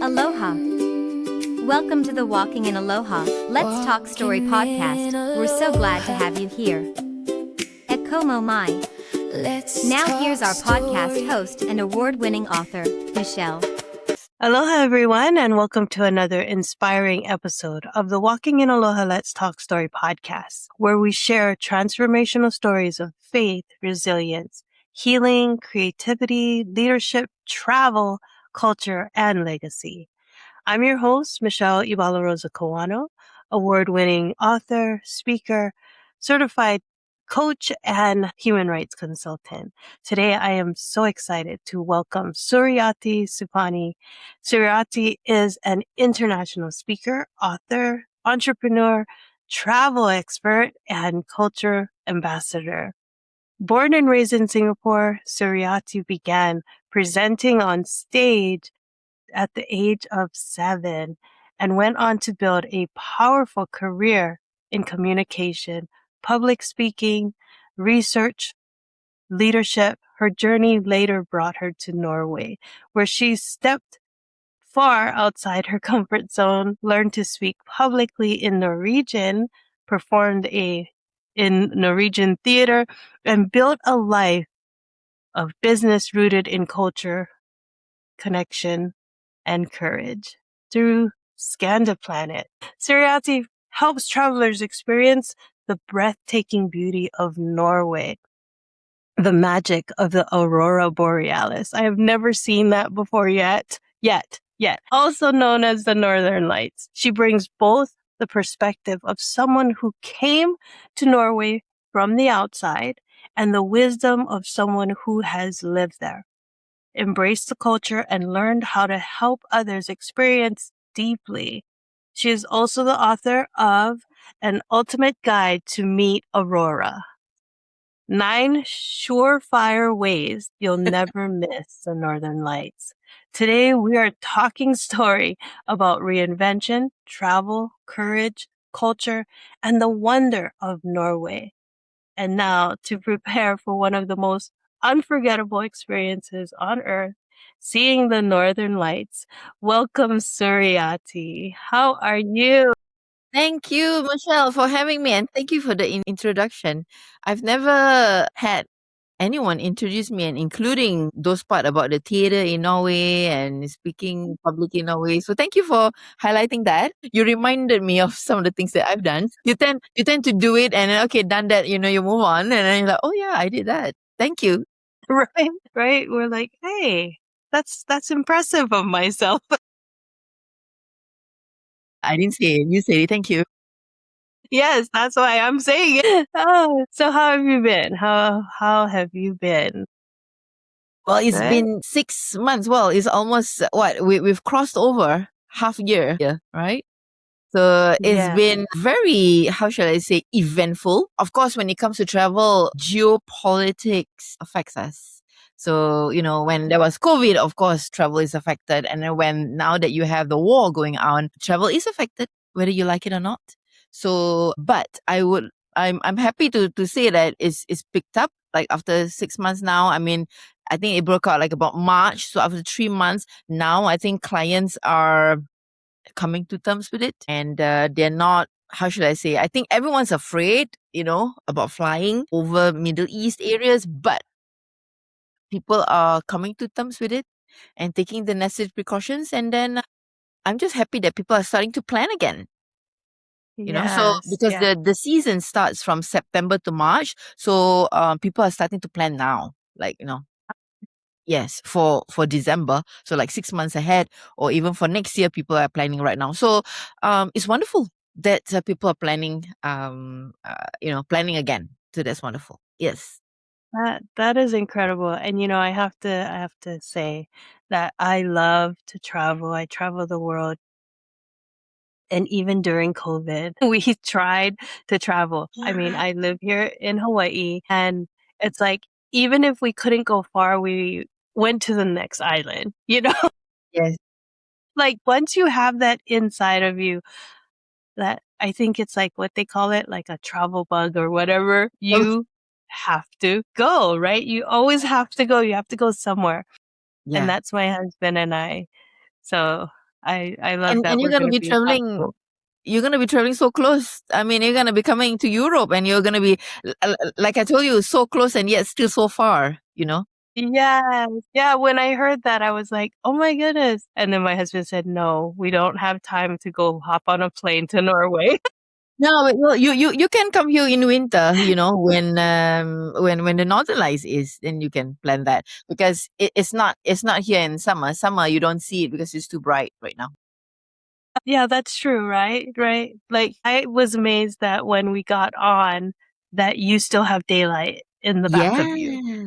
Aloha. Welcome to the Walking in Aloha, Let's Talk Story podcast. We're so glad to have you here. Ekomo mai. Now here's our podcast host and award-winning author, Michelle. Aloha, everyone, and welcome to another inspiring episode of the Walking in Aloha Let's Talk Story podcast, where we share transformational stories of faith, resilience, healing, creativity, leadership, travel, culture, and legacy. I'm your host, Michelle Ebalaroza Kawano, award-winning author, speaker, certified coach, and human rights consultant. Today, I am so excited to welcome Suriati Supani. Suriati is an international speaker, author, entrepreneur, travel expert, and culture ambassador. Born and raised in Singapore, Suriati began presenting on stage at the age of 7 and went on to build a powerful career in communication, public speaking, research, leadership. Her journey later brought her to Norway, where she stepped far outside her comfort zone, learned to speak publicly in Norwegian, performed in Norwegian theater, and built a life of business rooted in culture, connection, and courage through Skanda Planet. Suriati helps travelers experience the breathtaking beauty of Norway, the magic of the Aurora Borealis. I have never seen that before yet. Also known as the Northern Lights. She brings both the perspective of someone who came to Norway from the outside and the wisdom of someone who has lived there, embraced the culture, and learned how to help others experience deeply. She is also the author of An Ultimate Guide to Meet Aurora. 9 surefire ways you'll never miss the Northern Lights. Today, we are talking story about reinvention, travel, courage, culture, and the wonder of Norway. And now, to prepare for one of the most unforgettable experiences on earth, seeing the Northern Lights, welcome Suriati. How are you? Thank you, Michelle, for having me, and thank you for the introduction. I've never had anyone introduce me, and including those part about the theater in Norway and speaking public in Norway. So thank you for highlighting that. You reminded me of some of the things that I've done. You tend to do it, and then, okay, done that. You move on, and then you're like, oh yeah, I did that. Thank you. Right. We're like, hey, that's impressive of myself. I didn't say it. You said it. Thank you. Yes, that's why I'm saying it. Oh, so how have you been? How have you been? Well, it's Good? been 6 months. Well, it's almost we've crossed over half year, right? So it's Yeah. been very, how shall I say, eventful. Of course, when it comes to travel, geopolitics affects us. So, when there was COVID, of course, travel is affected. And then now that you have the war going on, travel is affected, whether you like it or not. So, but I'm happy to say that it's picked up like after 6 months now. I mean, I think it broke out like about March. So after 3 months now, I think clients are coming to terms with it, and they're not, how should I say, I think everyone's afraid, about flying over Middle East areas, but people are coming to terms with it and taking the necessary precautions. And then I'm just happy that people are starting to plan again. So because the season starts from September to March, so people are starting to plan now, like, yes, for December. So like 6 months ahead, or even for next year, people are planning right now. So it's wonderful that people are planning, planning again. So that's wonderful. Yes. That is incredible. And I have to say that I love to travel. I travel the world. And even during COVID, we tried to travel. I mean, I live here in Hawaii, and it's like, even if we couldn't go far, we went to the next island, Yes. Like, once you have that inside of you, that I think it's like what they call it, like a travel bug or whatever, you have to go, right? You always have to go. You have to go somewhere. Yeah. And that's my husband and I. So I love And that you're we're gonna gonna be be up. traveling. You're gonna be traveling so close. I mean, you're gonna be coming to Europe, and you're gonna be like I told you, so close and yet still so far. You know. Yes. Yeah, when I heard that, I was like, "Oh my goodness." And then my husband said, "No, we don't have time to go hop on a plane to Norway." No, but, well, you can come here in winter, you know, when the northern lights is, then you can plan that because it's not here in summer. Summer you don't see it because it's too bright right now. Yeah, that's true, right? Right. Like I was amazed that when we got on that you still have daylight in the back of you. Yeah.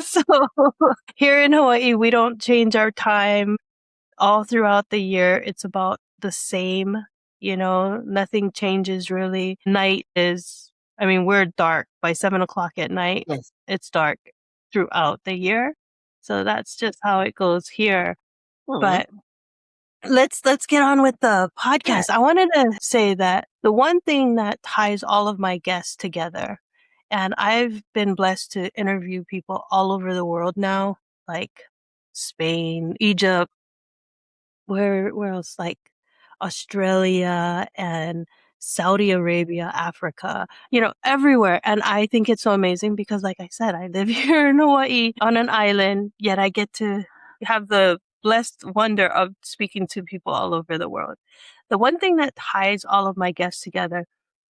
So here in Hawaii, we don't change our time all throughout the year. It's about the same, nothing changes really. Night is, I mean, we're dark by 7 o'clock at night. Yes. It's dark throughout the year. So that's just how it goes here. Hmm. But let's get on with the Yeah. podcast. I wanted to say that the one thing that ties all of my guests together, and I've been blessed to interview people all over the world now, like Spain, Egypt, where else, like Australia and Saudi Arabia, Africa, everywhere. And I think it's so amazing because, like I said, I live here in Hawaii on an island, yet I get to have the blessed wonder of speaking to people all over the world. The one thing that ties all of my guests together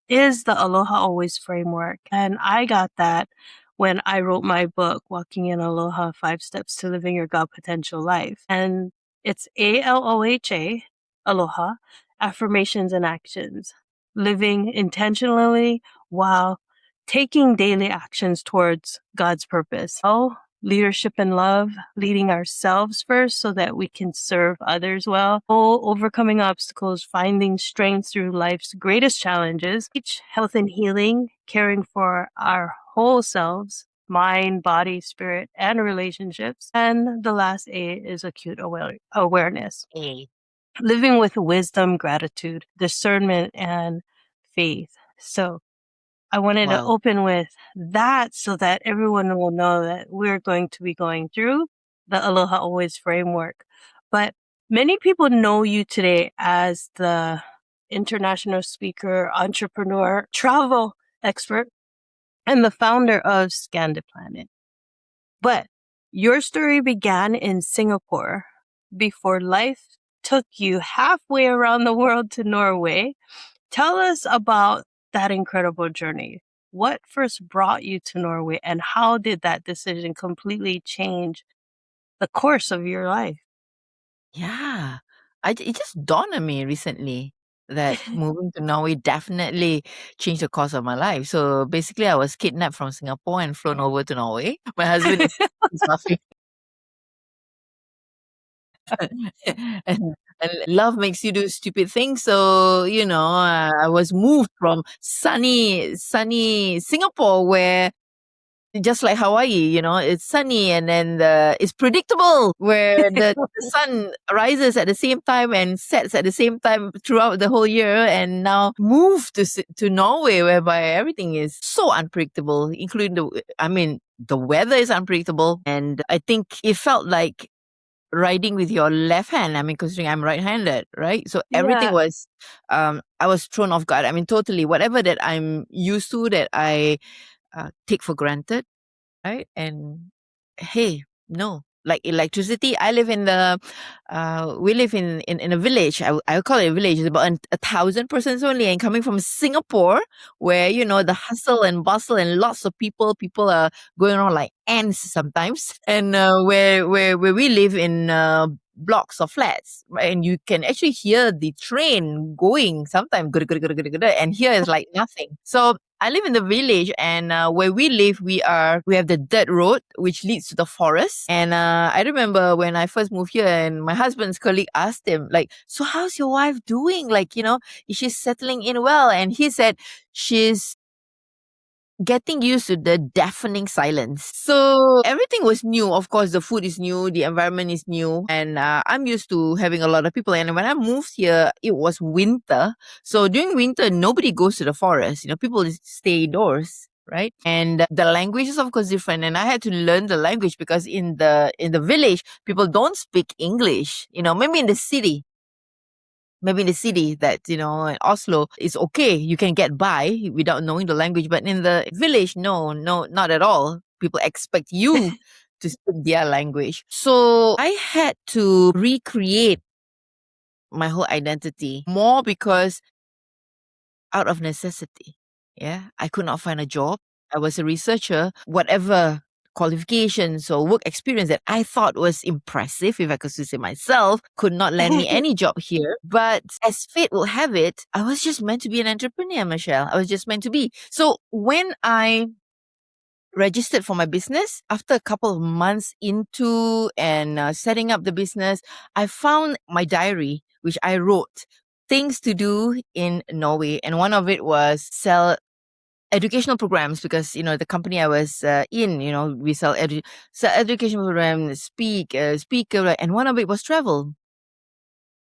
is the Aloha Always framework. And I got that when I wrote my book, Walking in Aloha 5 Steps to Living Your God Potential Life. And it's ALOHA, Aloha, affirmations and actions, living intentionally while taking daily actions towards God's purpose. Oh, leadership and love, leading ourselves first so that we can serve others well. Oh, overcoming obstacles, finding strength through life's greatest challenges. Each health and healing, caring for our whole selves, mind, body, spirit, and relationships. And the last A is acute awareness. Hey. Living with wisdom, gratitude, discernment, and faith. So I wanted to Wow. open with that so that everyone will know that we're going to be going through the Aloha Always framework. But many people know you today as the international speaker, entrepreneur, travel expert, and the founder of Scan the Planet. But your story began in Singapore before life took you halfway around the world to Norway. Tell us about that incredible journey. What first brought you to Norway and how did that decision completely change the course of your life? Yeah. It just dawned on me recently that moving to Norway definitely changed the course of my life. So basically, I was kidnapped from Singapore and flown over to Norway. My husband is laughing. And love makes you do stupid things. So, I was moved from sunny Singapore where just like Hawaii, it's sunny and then it's predictable where the sun rises at the same time and sets at the same time throughout the whole year. And now moved to Norway, whereby everything is so unpredictable, including the weather is unpredictable. And I think it felt like riding with your left hand. I mean, considering I'm right-handed, right? So everything Yeah. was, I was thrown off guard. I mean, totally whatever that I'm used to that I take for granted, right? And hey, no, like electricity. I live we live in a village. I would call it a village. It's about 1,000 persons only. And coming from Singapore, where, the hustle and bustle and lots of people are going around like ants sometimes. And where we live in blocks of flats, right? And you can actually hear the train going sometimes, and here is like nothing. So I live in the village, and where we live, we have the dirt road which leads to the forest. And I remember when I first moved here, and my husband's colleague asked him, like, "So how's your wife doing? Like, is she settling in well?" And he said, "She's getting used to the deafening silence." So everything was new. Of course, the food is new, the environment is new, and I'm used to having a lot of people. And when I moved here, it was winter. So during winter, nobody goes to the forest. People just stay indoors. right? And the language is of course different, and I had to learn the language because in the village people don't speak English. Maybe in the city. Maybe in the city that, in Oslo is okay. You can get by without knowing the language. But in the village, no, not at all. People expect you to speak their language. So I had to recreate my whole identity more because out of necessity. Yeah. I could not find a job. I was a researcher, whatever qualifications or work experience that I thought was impressive, if I could say myself, could not land me any job here. But as fate will have it, I was just meant to be an entrepreneur, Michelle. I was just meant to be. So when I registered for my business, after a couple of months into and setting up the business, I found my diary, which I wrote things to do in Norway. And one of it was sell educational programs because, the company I was in, we sell educational programs, speaker, right? And one of it was travel.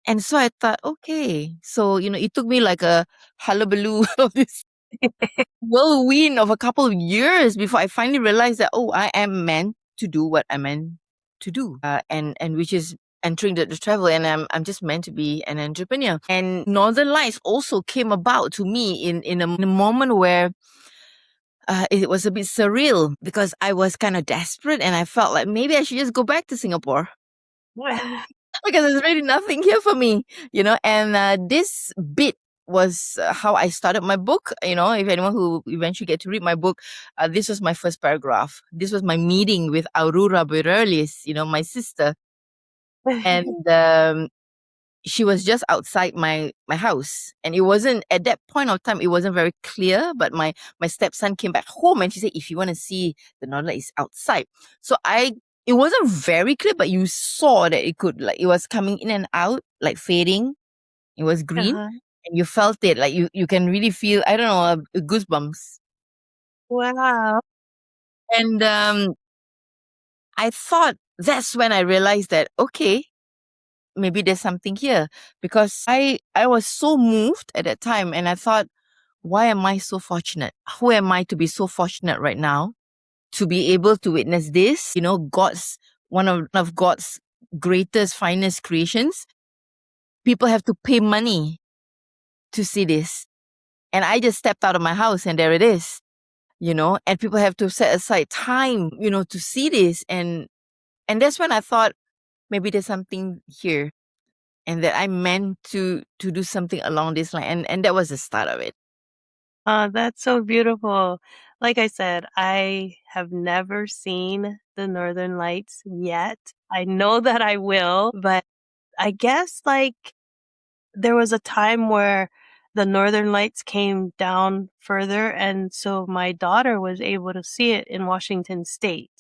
And so I thought, okay. So, it took me like a hullabaloo of this whirlwind of a couple of years before I finally realized that, I am meant to do what I'm meant to do. And which is entering the travel, and I'm just meant to be an entrepreneur. And Northern Lights also came about to me in a moment where it was a bit surreal because I was kind of desperate and I felt like maybe I should just go back to Singapore because there's really nothing here for me, and this bit was how I started my book. If anyone who eventually get to read my book, this was my first paragraph. This was my meeting with Aurora Borealis, my sister. And she was just outside my house, and it wasn't at that point of time, it wasn't very clear, but my stepson came back home and she said, if you want to see the northern light, it's outside. So it wasn't very clear, but you saw that it was coming in and out, like fading. It was green. Uh-huh. And you felt it, like you can really feel, I don't know, goosebumps. Wow. And I thought that's when I realized that, okay, maybe there's something here, because I was so moved at that time, and I thought, why am I so fortunate? Who am I to be so fortunate right now to be able to witness this? One of God's greatest, finest creations. People have to pay money to see this, and I just stepped out of my house and there it is. And people have to set aside time, to see this, and that's when I thought maybe there's something here. And that I meant to do something along this line. And that was the start of it. That's so beautiful. Like I said, I have never seen the Northern Lights yet. I know that I will, but I guess there was a time where the Northern Lights came down further, and so my daughter was able to see it in Washington State.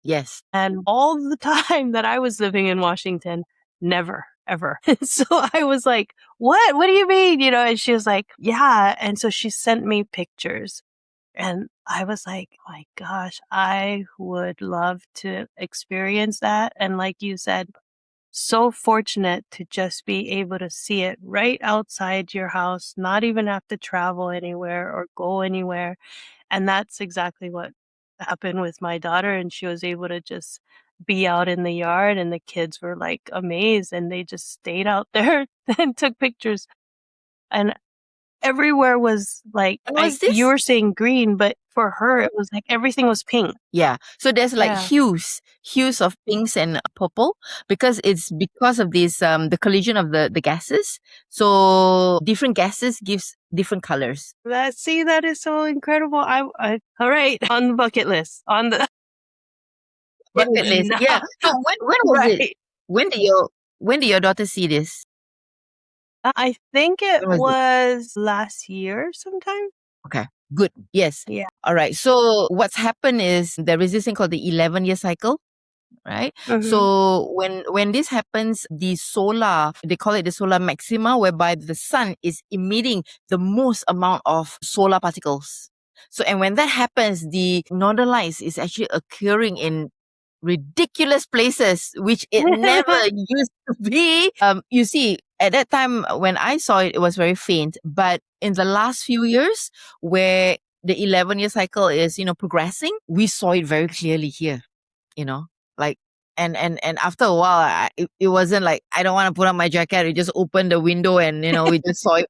Yes. And all the time that I was living in Washington, never, ever. So I was like, what? What do you mean? And she was like, yeah. And so she sent me pictures. And I was like, my gosh, I would love to experience that. And like you said, so fortunate to just be able to see it right outside your house, not even have to travel anywhere or go anywhere. And that's exactly what happened with my daughter. And she was able to just be out in the yard, and the kids were like amazed, and they just stayed out there and took pictures. And everywhere was like, you were saying green, but for her, it was like everything was pink. Yeah. So there's like Yeah. hues of pinks and purple, because it's because of this, the collision of the gases. So different gases gives different colors. That is so incredible. All right, on the bucket list, on the Bucket list. Yeah. So when was it? Right. When did your daughter see this? I think it When was was last year sometime. Okay. Good. Yes. Yeah. All right. So what's happened is there is this thing called the 11-year cycle, right? Mhm. So when this happens, they call it the solar maxima, whereby the sun is emitting the most amount of solar particles. So, and when that happens, the northern lights is actually occurring in ridiculous places, which it never used to be. You see, at that time when I saw it, it was very faint. But in the last few years, where the 11-year cycle is, progressing, we saw it very clearly here, like, and after a while, it wasn't like, I don't want to put on my jacket. We just opened the window and, we just saw it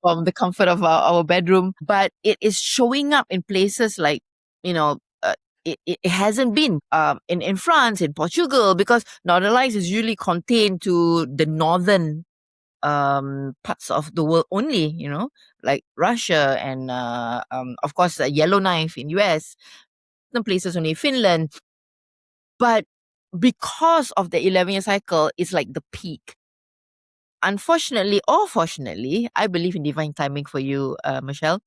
from the comfort of our bedroom. But it is showing up in places like, it hasn't been in France, in Portugal, because Northern Lights is usually contained to the northern parts of the world only, like Russia and of course Yellowknife in US, some places only Finland. But because of the 11-year cycle, it's like the peak. Unfortunately or fortunately, I believe in divine timing for you, Michelle.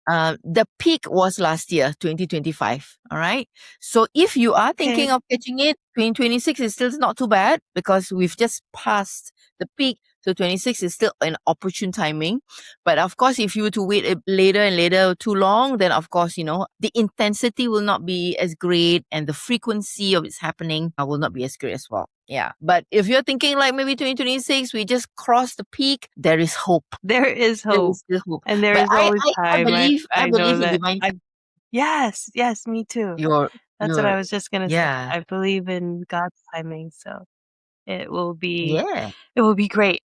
The peak was last year, 2025. All right. So if you are thinking of catching it, 2026 is still not too bad because we've just passed the peak. So 26 is still an opportune timing. But of course, if you were to wait later and later too long, then of course, the intensity will not be as great and the frequency of its happening will not be as great as well. Yeah. But if you're thinking like maybe 2026, we just crossed the peak, there is hope. There is There hope. is still hope. And there But is always I time. believe I know in that. divine Yes, me too. That's what I was just gonna say. yeah. I believe in God's timing, so it will be Yeah, great.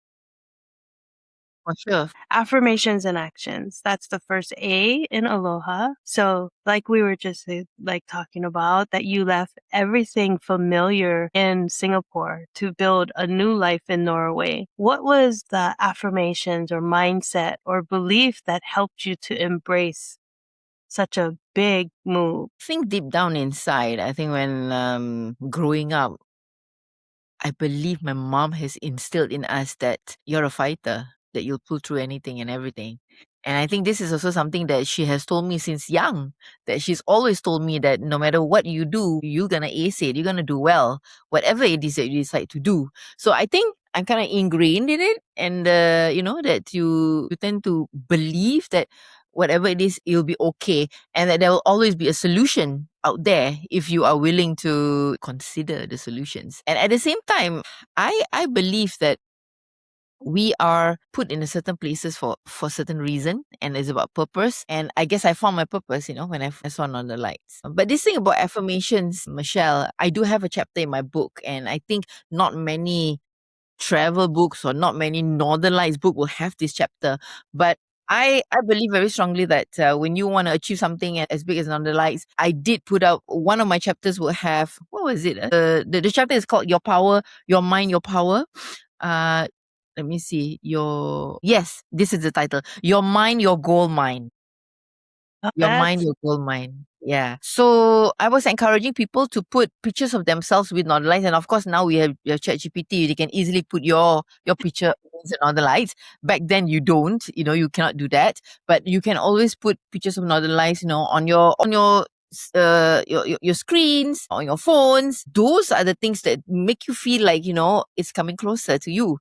for sure. Affirmations and actions. That's the first A in Aloha. So like we were just like talking about, that you left everything familiar in Singapore to build a new life in Norway. What was the affirmations or mindset or belief that helped you to embrace such a big move? I think deep down inside, I think when growing up, I believe my mom has instilled in us that you're a fighter, that you'll pull through anything and everything. And I think this is also something that she has told me since young, that she's always told me that no matter what you do, you're going to ace it, you're going to do well, whatever it is that you decide to do. So I think I'm kind of ingrained in it. And, that you tend to believe that whatever it is, it'll be okay. And that there will always be a solution out there if you are willing to consider the solutions. And at the same time, I believe that we are put in a certain places for certain reason, and it's about purpose. And I guess I found my purpose, when I saw Northern Lights. But this thing about affirmations, Michelle, I do have a chapter in my book, and I think not many travel books or not many Northern Lights book will have this chapter. But I believe very strongly that when you want to achieve something as big as Northern Lights, I did put out one of my chapters will have, what was it? The chapter is called Your Power, Your Mind, Your Power. Let me see. Yes, this is the title. Your Mind, Your Goal Mind. Your mind, your goal mind. Yeah. So I was encouraging people to put pictures of themselves with Northern Lights. And of course, now we have ChatGPT. You can easily put your picture with Northern Lights. Back then, you don't. You cannot do that. But you can always put pictures of Northern Lights, on your screens, on your phones. Those are the things that make you feel like, it's coming closer to you.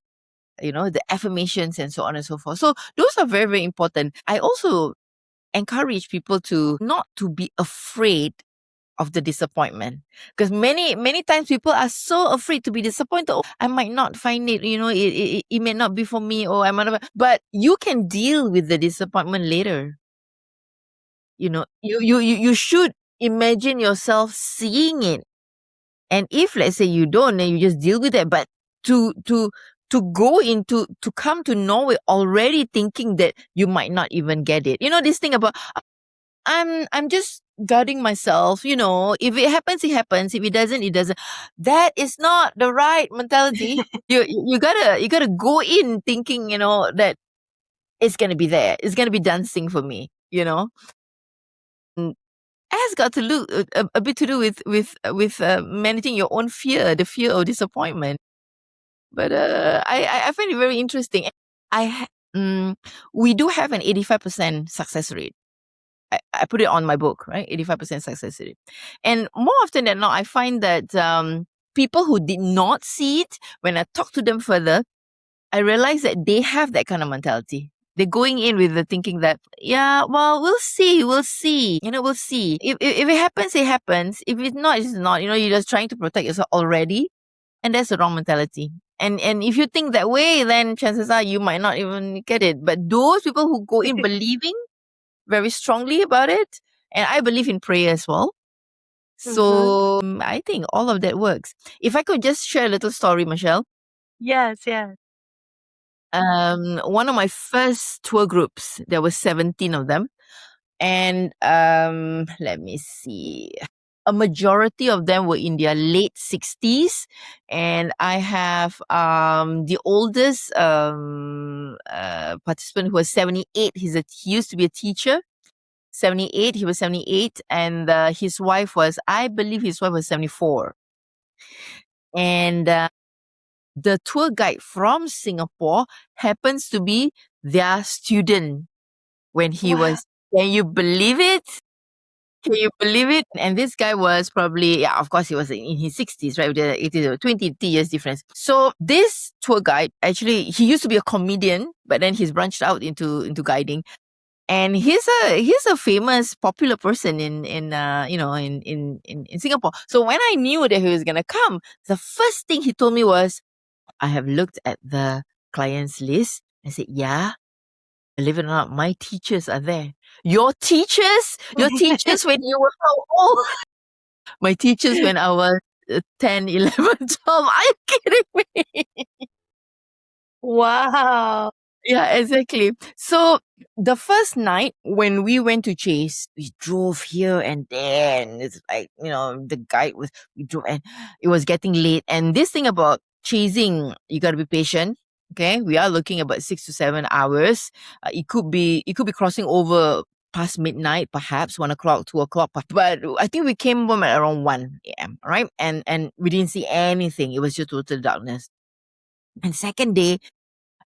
The affirmations and so on and so forth. So those are very, very important. I also encourage people to not to be afraid of the disappointment, because many times people are so afraid to be disappointed. Oh, I might not find it, it may not be for me, or I might not, but you can deal with the disappointment later. You should imagine yourself seeing it, and if let's say you don't, then you just deal with it. But to come to Norway already thinking that you might not even get it. This thing about I'm just guarding myself, if it happens, it happens. If it doesn't, it doesn't. That is not the right mentality. you gotta go in thinking, that it's gonna be there. It's gonna be dancing for me, has got to look a bit to do with managing your own fear, the fear of disappointment. But I find it very interesting. We do have an 85% success rate. I put it on my book, right? 85% success rate. And more often than not, I find that people who did not see it, when I talk to them further, I realize that they have that kind of mentality. They're going in with the thinking that, yeah, well, we'll see. We'll see. We'll see. If it happens, it happens. If it's not, it's not. You're just trying to protect yourself already. And that's the wrong mentality. And if you think that way, then chances are you might not even get it. But those people who go in believing very strongly about it. And I believe in prayer as well. So I think all of that works. If I could just share a little story, Michelle. Yes. One of my first tour groups, there were 17 of them. And let me see. A majority of them were in their late 60s. And I have the oldest participant who was 78. He used to be a teacher. 78. He was 78. And his wife was, I believe his wife was 74. And the tour guide from Singapore happens to be their student when he Wow. was, can you believe it? Can you believe it? And this guy was probably, yeah, of course, he was in his 60s, right? It is a 20 years difference. So this tour guide, actually, he used to be a comedian, but then he's branched out into guiding. And he's a famous, popular person in Singapore. So when I knew that he was gonna come, the first thing he told me was, I have looked at the client's list. I said, yeah, believe it or not, my teachers are there. Your teachers? Your teachers when you were how old? My teachers when I was 10, 11, 12. Are you kidding me? Wow. Yeah, exactly. So the first night when we went to chase, we drove here and there, and it's like, the guide we drove and it was getting late. And this thing about chasing, you got to be patient. Okay, we are looking about 6 to 7 hours. It could be crossing over past midnight, perhaps 1 o'clock, 2 o'clock. But I think we came home at around 1 a.m. Right, and we didn't see anything. It was just total darkness. And second day,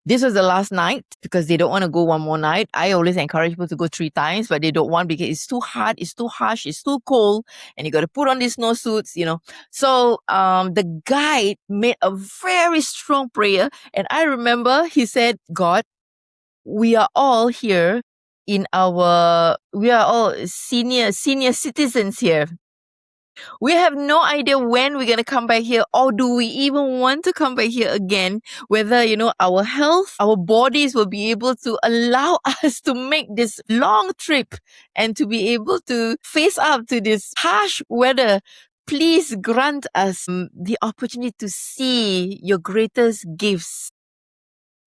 this was the last night because they don't want to go one more night. I always encourage people to go 3 times, but they don't want because it's too hard, it's too harsh, it's too cold, and you got to put on these snowsuits, So the guide made a very strong prayer, and I remember he said, God, we are all here we are all senior citizens here. We have no idea when we're going to come back here, or do we even want to come back here again, whether, our health, our bodies will be able to allow us to make this long trip and to be able to face up to this harsh weather. Please grant us the opportunity to see your greatest gifts,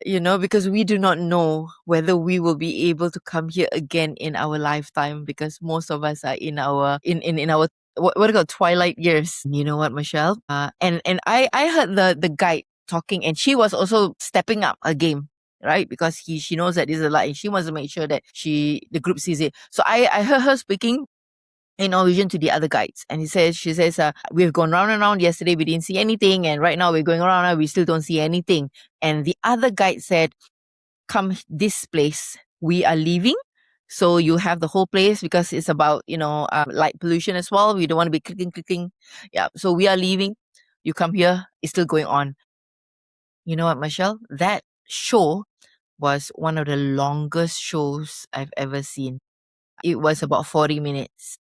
because we do not know whether we will be able to come here again in our lifetime, because most of us are in our what do you call twilight years. You know what, Michelle? And I heard the guide talking, and she was also stepping up a game, right? Because she knows that this is a lie, and she wants to make sure that the group sees it. So I heard her speaking in Norwegian to the other guides, and she says, we've gone round and round. Yesterday we didn't see anything, and right now we're going around and we still don't see anything. And the other guide said, come this place, we are leaving. So you have the whole place, because it's about, light pollution as well. We don't want to be clicking. Yeah. So we are leaving. You come here, it's still going on. You know what, Michelle? That show was one of the longest shows I've ever seen. It was about 40 minutes.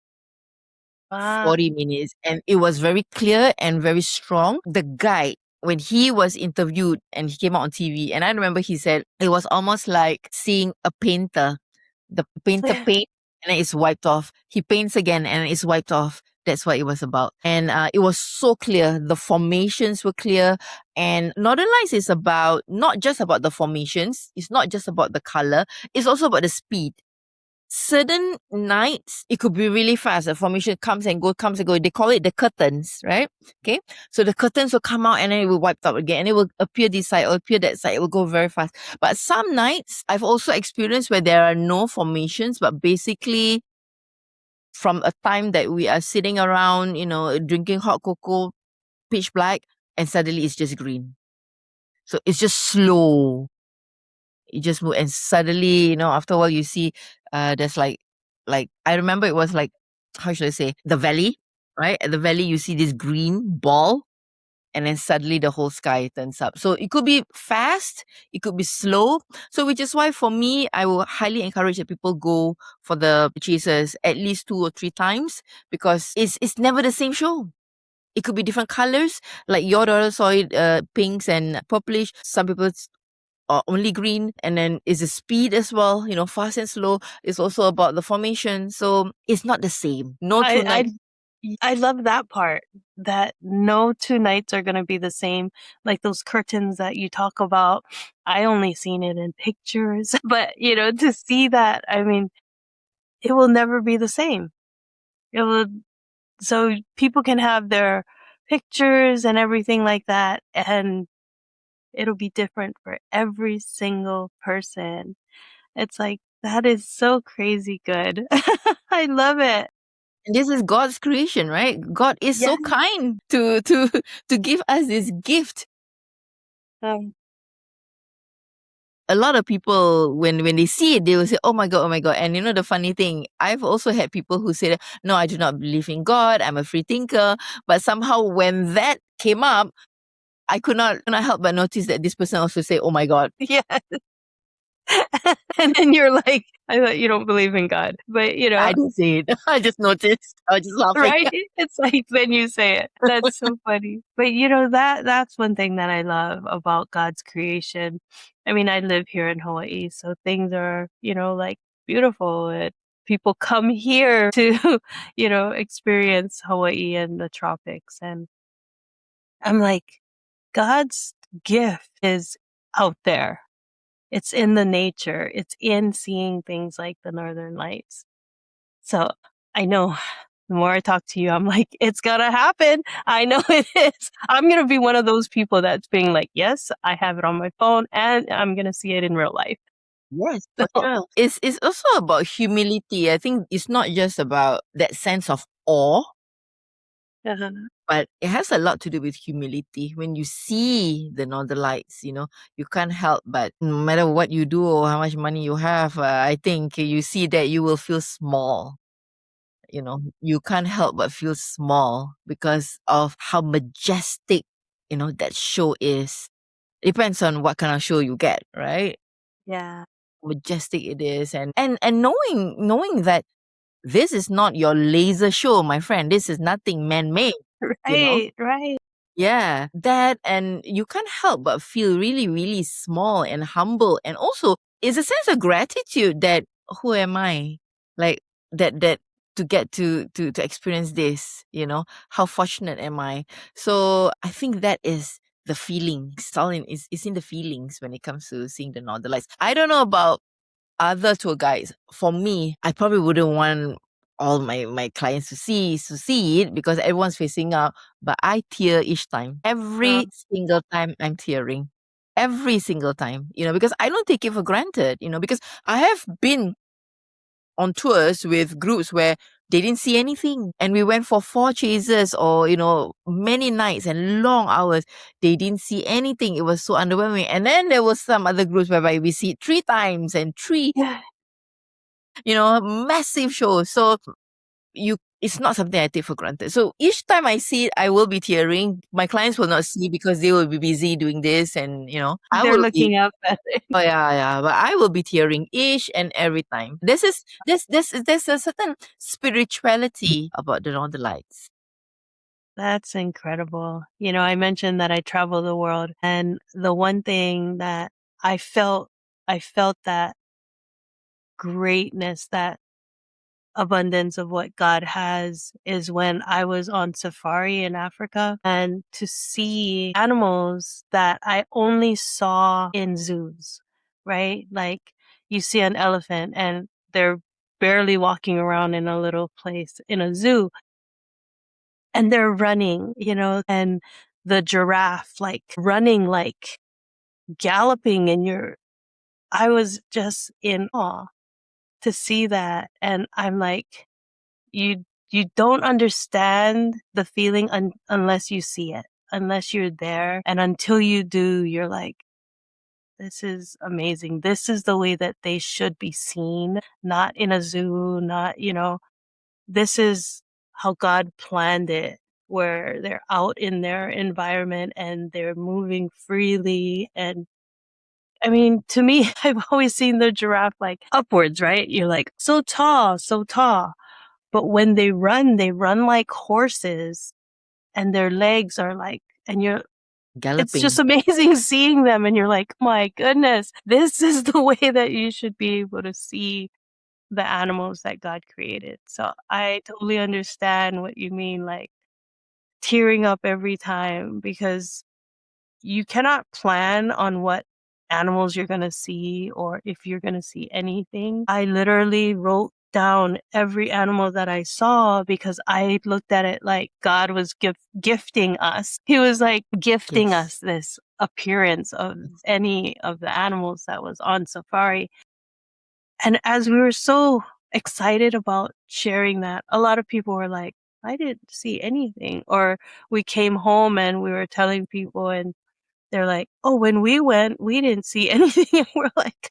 Wow. 40 minutes. And it was very clear and very strong. The guy, when he was interviewed and he came out on TV, and I remember he said it was almost like seeing a painter. The painter paint and then it's wiped off. He paints again and it's wiped off. That's what it was about. And it was so clear. The formations were clear. And Northern Lights is not just about the formations. It's not just about the color. It's also about the speed. Certain nights, it could be really fast. The formation comes and go. They call it the curtains, right? Okay. So the curtains will come out and then it will wipe out again. And it will appear this side or appear that side. It will go very fast. But some nights, I've also experienced where there are no formations, but basically from a time that we are sitting around, drinking hot cocoa, pitch black, and suddenly it's just green. So it's just slow. It just moved, and suddenly, after a while you see there's like I remember it was like, how should I say, the valley, right? At the valley you see this green ball, and then suddenly the whole sky turns up. So it could be fast, it could be slow. So which is why for me, I will highly encourage that people go for the chasers at least 2 or 3 times, because it's never the same show. It could be different colors, like your daughter saw it pinks and purplish. Some people or only green. And then is the speed as well, fast and slow. It's also about the formation. So it's not the same. No two nights. I love that part, that no two nights are going to be the same. Like those curtains that you talk about, I only seen it in pictures, but to see that, I mean, it will never be the same. It will, so people can have their pictures and everything like that, and it'll be different for every single person. It's like, that is so crazy good. I love it. And this is God's creation, right? God is so kind to give us this gift. A lot of people, when they see it, they will say, oh my God. And the funny thing, I've also had people who say, no, I do not believe in God. I'm a free thinker. But somehow when that came up, I could not help but notice that this person also say, oh my God. Yeah. And then you're like, I thought you don't believe in God, but I didn't say it. I just noticed. I was just laughing. Right? It's like, then you say it. That's so funny. But that's one thing that I love about God's creation. I mean, I live here in Hawaii, so things are, like beautiful. And people come here to, experience Hawaii and the tropics. And I'm like, God's gift is out there. It's in the nature. It's in seeing things like the Northern Lights. So I know the more I talk to you, I'm like, it's gonna happen. I know it is. I'm gonna be one of those people that's being like, yes, I have it on my phone and I'm gonna see it in real life. Yes, for sure. It's also about humility. I think it's not just about that sense of awe, but it has a lot to do with humility. When you see the Northern Lights, you can't help but, no matter what you do or how much money you have, I think you see that you will feel small. You can't help but feel small because of how majestic, that show is. It depends on what kind of show you get, right? Yeah. Majestic it is. And knowing that this is not your laser show, my friend. This is nothing man-made. Right, right. Yeah, that, and you can't help but feel really, really small and humble. And also, it's a sense of gratitude that, who am I? Like, that to get to experience this, how fortunate am I? So I think that is the feeling. Stalin is in the feelings when it comes to seeing the Northern Lights. I don't know about other tour guides. For me, I probably wouldn't want all my clients to see it because everyone's facing up, but I tear each time. Every single time I'm tearing. Every single time, because I don't take it for granted, because I have been on tours with groups where they didn't see anything. And we went for 4 chases or, many nights and long hours. They didn't see anything. It was so underwhelming. And then there was some other groups whereby we see it 3 times and 3, massive shows. So it's not something I take for granted. So each time I see it, I will be tearing. My clients will not see because they will be busy doing this, and they're looking up at it. Oh yeah, but I will be tearing each and every time. There's a certain spirituality about the Northern Lights. That's incredible. I mentioned that I travel the world, and the one thing that I felt that greatness, that abundance of what God has, is when I was on safari in Africa, and to see animals that I only saw in zoos, right? Like you see an elephant and they're barely walking around in a little place in a zoo and they're running, and the giraffe like running, like galloping, and I was just in awe to see that. And I'm like, you don't understand the feeling unless you see it, unless you're there. And until you do, you're like, this is amazing. This is the way that they should be seen, not in a zoo, not, this is how God planned it, where they're out in their environment and they're moving freely. And I mean, to me, I've always seen the giraffe like upwards, right? You're like, so tall, so tall. But when they run like horses, and their legs are like, and it's just Galloping. amazing seeing them, and you're like, my goodness, this is the way that you should be able to see the animals that God created. So I totally understand what you mean, like tearing up every time, because you cannot plan on what animals you're going to see or if you're going to see anything. I literally wrote down every animal that I saw because I looked at it like God was gifting us. He was like gifting Yes. us this appearance of any of the animals that was on safari. And as we were so excited about sharing that, a lot of people were like, I didn't see anything. Or we came home and we were telling people, and they're like, oh, when we went, we didn't see anything. And we're like,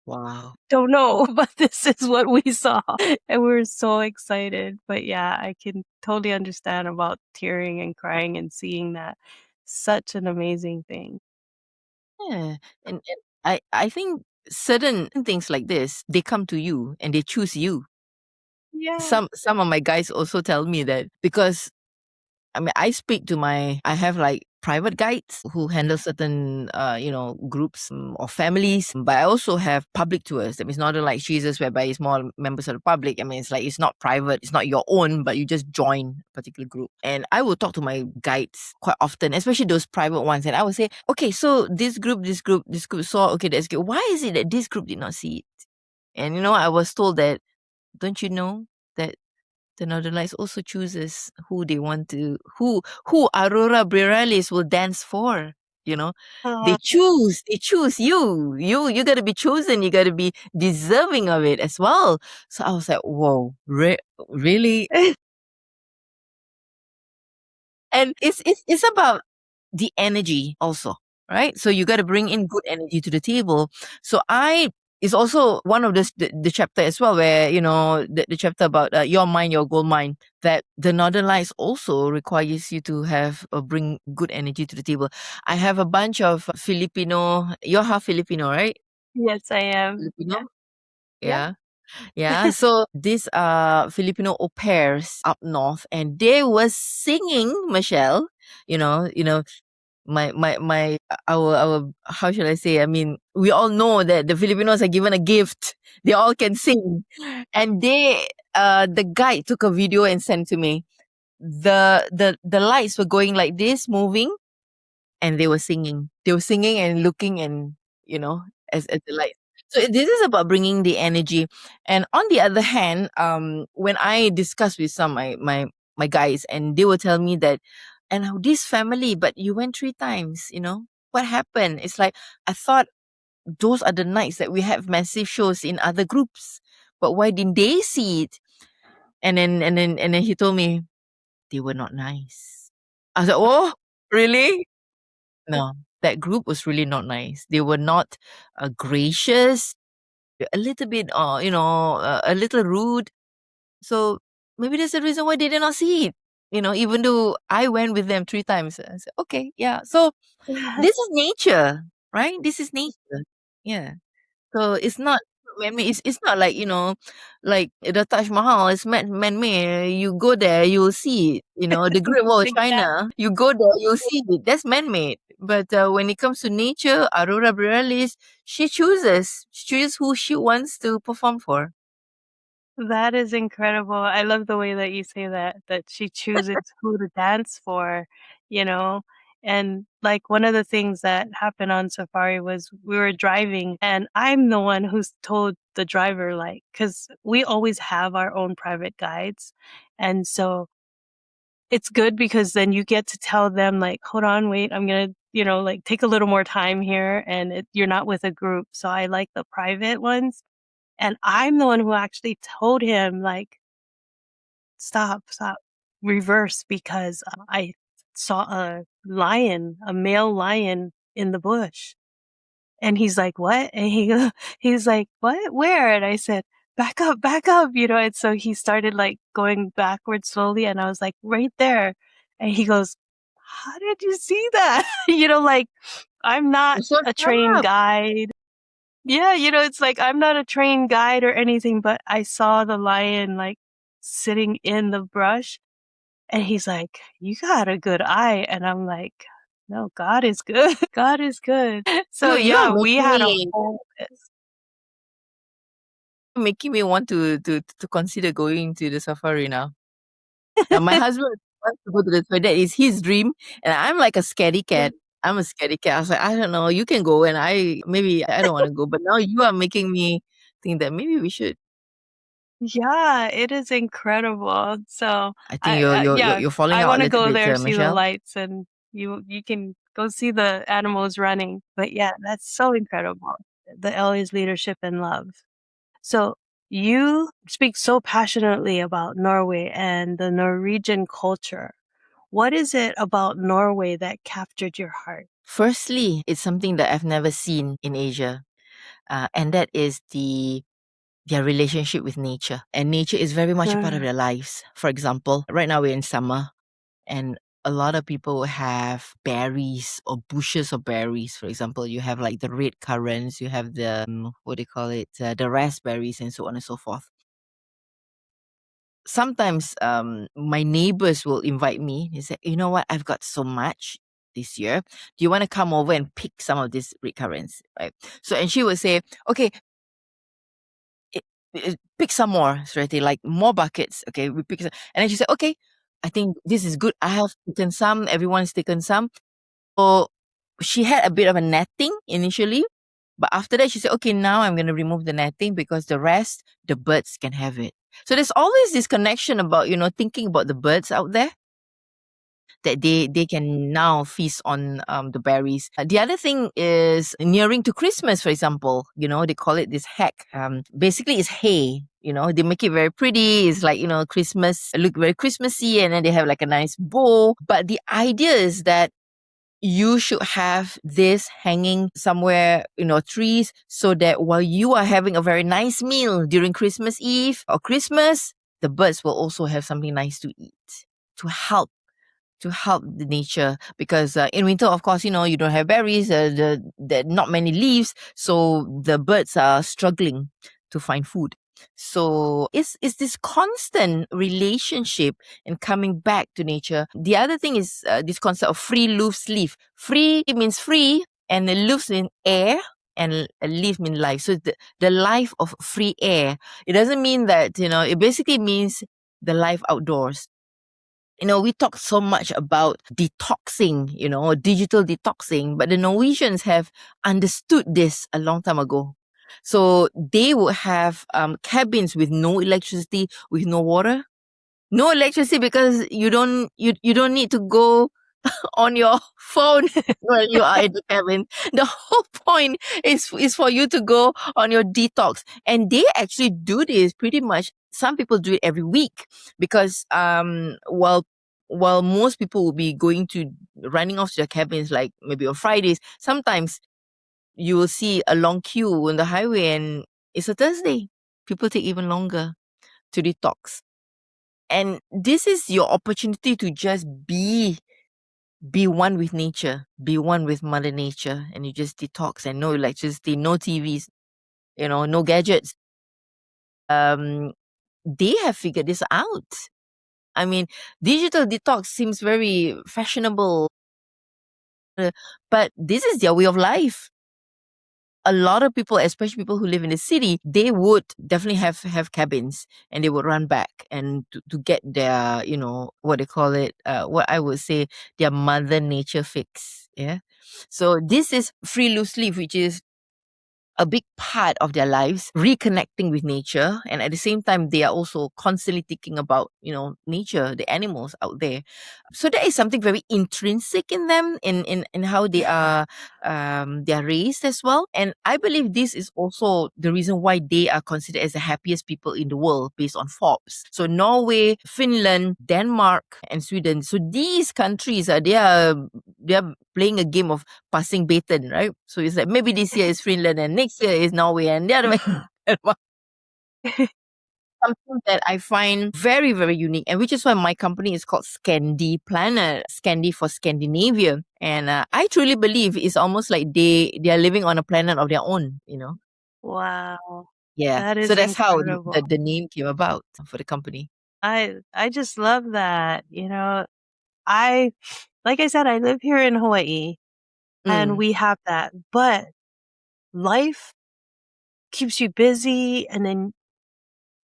Wow. don't know, but this is what we saw. And we were so excited. But yeah, I can totally understand about tearing and crying and seeing that. Such an amazing thing. Yeah. And I think certain things like this, they come to you and they choose you. Yeah. Some of my guys also tell me that, because I mean, I have like private guides who handle certain, groups, or families, but I also have public tours. That means not like Jesus, whereby it's more members of the public. I mean, it's like, it's not private, it's not your own, but you just join a particular group. And I will talk to my guides quite often, especially those private ones. And I will say, okay, so this group saw, okay, that's good. Why is it that this group did not see it? And, I was told that, don't you know that the Northern Lights also chooses who they want to, who Aurora Borealis will dance for. You know, Uh, they choose you. You got to be chosen. You got to be deserving of it as well. So I was like, whoa, really? And it's about the energy also, right? So you got to bring in good energy to the table. So I is also one of the chapter as well, where the chapter about your mind, your gold mine, that the Northern Lights also requires you to have bring good energy to the table. I have a bunch of Filipino. You're half Filipino, right? yes, I am. Filipino. Yeah. Yeah. Yeah, so these Filipino au pairs up north, and they were singing, Michelle. You know, my our how should I say? I mean, we all know that the Filipinos are given a gift. They all can sing, and the guy took a video and sent to me. The lights were going like this, moving, and they were singing. They were singing and looking, and as the light. So this is about bringing the energy. And on the other hand, when I discuss with some my guys, and they will tell me that, and how this family, but you went 3 times. What happened? It's like, I thought those are the nights that we have massive shows in other groups, but why didn't they see it? And then he told me they were not nice. I was like, oh, really? No, that group was really not nice. They were not gracious, a little bit, a little rude. So maybe that's the reason why they did not see it. Even though I went with them 3 times, I said, okay, yeah. So this is nature, right? This is nature. Yeah. So it's not man-made. It's not like, like the Taj Mahal is man-made. You go there, you'll see it. The Great Wall of Exactly. China, you go there, you'll see it. That's man-made. But when it comes to nature, Aurora Borealis, she chooses. She chooses who she wants to perform for. That is incredible. I love the way that you say that she chooses who to dance for, you know? And like one of the things that happened on safari was we were driving, and I'm the one who's told the driver, like, because we always have our own private guides. And so it's good because then you get to tell them, like, hold on, wait, I'm going to, like take a little more time here, and you're not with a group. So I like the private ones. And I'm the one who actually told him, like, stop, reverse, because I saw a male lion in the bush. And he's like, what? And he's like, what? Where? And I said, back up, And so he started like going backwards slowly. And I was like, right there. And he goes, how did you see that? Like, I'm not So a trained sharp. guide. Yeah, it's like I'm not a trained guide or anything, but I saw the lion like sitting in the brush, and he's like, "You got a good eye." And I'm like, No, God is good. God is good. So You're yeah, we making had a me whole making me want to consider going to the safari now. Now my husband wants to go to the safari. That is his dream, and I'm like a scaredy cat. I'm a scaredy cat. I was like, I don't know, you can go, and I don't want to go, but now you are making me think that maybe we should. Yeah, it is incredible. So I think you're falling I out a want to little go bit, there, see the Michelle. lights, and you can go see the animals running. But yeah, that's so incredible. The Ellie's leadership and love. So you speak so passionately about Norway and the Norwegian culture. What is it about Norway that captured your heart? Firstly, it's something that I've never seen in Asia, and that is their relationship with nature. And nature is very much a part of their lives. For example, right now we're in summer, and a lot of people have berries or bushes of berries. For example, you have like the red currants, you have the what do you call it, the raspberries, and so on and so forth. Sometimes my neighbors will invite me. They say, you know what, I've got so much this year. Do you want to come over and pick some of these red currants? Right. So, and she would say, okay, pick some more, Suriati, like more buckets. Okay, we pick some. And then she said, okay, I think this is good. I have taken some, everyone's taken some. So she had a bit of a netting initially, but after that she said, okay, now I'm going to remove the netting because the rest, the birds can have it. So there's always this connection about, thinking about the birds out there, that they can now feast on the berries. The other thing is nearing to Christmas, for example. They call it this hack. Basically, it's hay. They make it very pretty. It's like, Christmas, look very Christmassy, and then they have like a nice bow. But the idea is that you should have this hanging somewhere, trees, so that while you are having a very nice meal during Christmas Eve or Christmas, the birds will also have something nice to eat to help the nature, because in winter, of course, you don't have berries, the not many leaves, so the birds are struggling to find food. So it's this constant relationship and coming back to nature. The other thing is this concept of free loose leaf. Free means free, and loose means air, and a leaf means life. So the life of free air. It doesn't mean that, it basically means the life outdoors. We talk so much about detoxing, digital detoxing, but the Norwegians have understood this a long time ago. So they would have cabins with no electricity, with no water, no electricity, because you don't need to go on your phone when you are in the cabin. The whole point is for you to go on your detox. And they actually do this pretty much. Some people do it every week, because while most people will be going to running off to their cabins like maybe on Fridays, sometimes you will see a long queue on the highway, and it's a Thursday. People take even longer to detox. And this is your opportunity to just be one with nature, be one with Mother Nature, and you just detox, and no electricity, no TVs, no gadgets. They have figured this out. I mean, digital detox seems very fashionable, but this is their way of life. A lot of people, especially people who live in the city, they would definitely have cabins, and they would run back and to get their, what they call it, what I would say, their Mother Nature fix. Yeah. So this is free loose leaf, which is a big part of their lives, reconnecting with nature. And at the same time, they are also constantly thinking about, nature, the animals out there. So there is something very intrinsic in them, in how they are raised as well. And I believe this is also the reason why they are considered as the happiest people in the world based on Forbes. So Norway, Finland, Denmark, and Sweden. So these countries they are playing a game of passing baton, right? So it's like maybe this year is Finland and next year is Norway, and the other way. Something that I find very, very unique, and which is why my company is called Scandi Planet, Scandi for Scandinavia. And I truly believe it's almost like they are living on a planet of their own. Wow. Yeah. That So is that's how incredible. the name came about for the company. I just love that. I like I said, I live here in Hawaii and Mm. we have that, but life keeps you busy. And then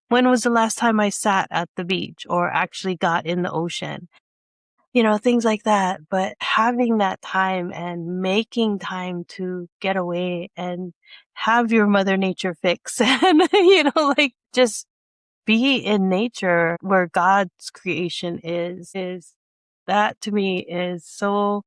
when was the last time I sat at the beach or actually got in the ocean? Things like that. But having that time and making time to get away and have your Mother Nature fix and, like just be in nature where God's creation is that to me is so,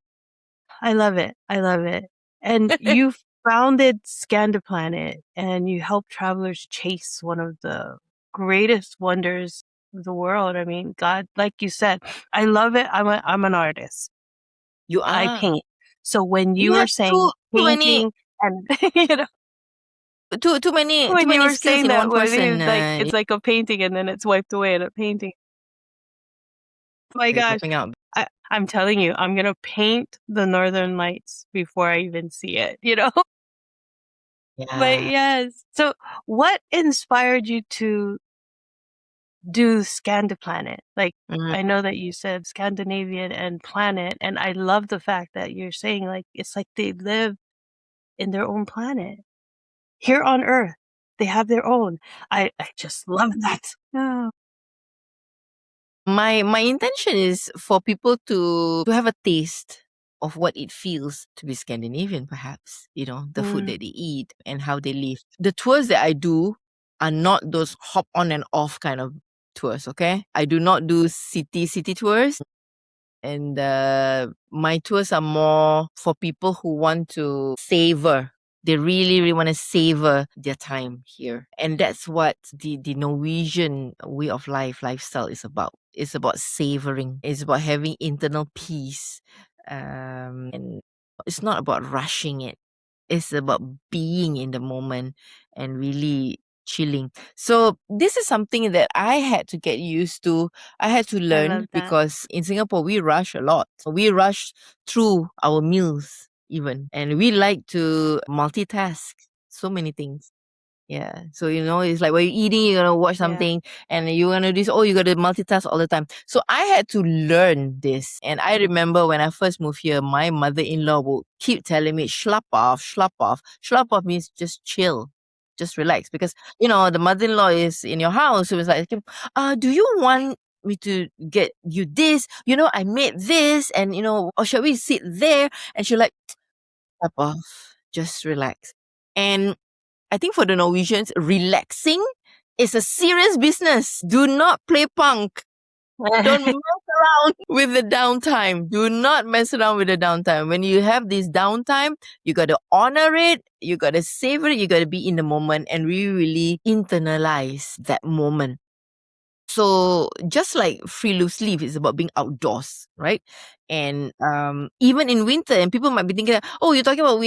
I love it. I love it. And you founded Scandiplanet and you help travelers chase one of the greatest wonders of the world. I mean, God, like you said, I love it. I'm an artist. You I are. paint. So when you You were have saying too many painting and you know, too when you many were skills saying in that one when person. like it's like a painting and then it's wiped away in a painting. My You're gosh. popping out. I'm telling you, I'm gonna paint the Northern Lights before I even see it, But Yeah. yes. So what inspired you to do Scan the Planet? Like, Mm. I know that you said Scandinavian and planet, and I love the fact that you're saying like it's like they live in their own planet. Here on Earth, they have their own. I just love that. Oh, My intention is for people to have a taste of what it feels to be Scandinavian, perhaps, the food mm, that they eat and how they live. The tours that I do are not those hop on and off kind of tours, okay? I do not do city tours. And my tours are more for people who want to savor. They really, really want to savor their time here. And that's what the Norwegian way of lifestyle is about. It's about savoring. It's about having internal peace. And it's not about rushing it. It's about being in the moment and really chilling. So this is something that I had to get used to. I had to I learn love that. because in Singapore we rush a lot. We rush through our meals even, and we like to multitask so many things. Yeah. So, it's like when you're eating, you're going to watch Yeah. something and you're going to do this. Oh, you got to multitask all the time. So I had to learn this. And I remember when I first moved here, my mother-in-law would keep telling me, schlap off, schlap off. Schlap off means just chill, just relax. Because, the mother-in-law is in your house. So it's like, do you want me to get you this? I made this and, or shall we sit there? And she's like, schlap off, just relax. And I think for the Norwegians, relaxing is a serious business. Do not play punk. Don't mess around with the downtime. Do not mess around with the downtime. When you have this downtime, you got to honor it. You got to savor it. You got to be in the moment and really internalize that moment. So just like free loose leaf is about being outdoors, right? And even in winter, and people might be thinking, oh, you're talking about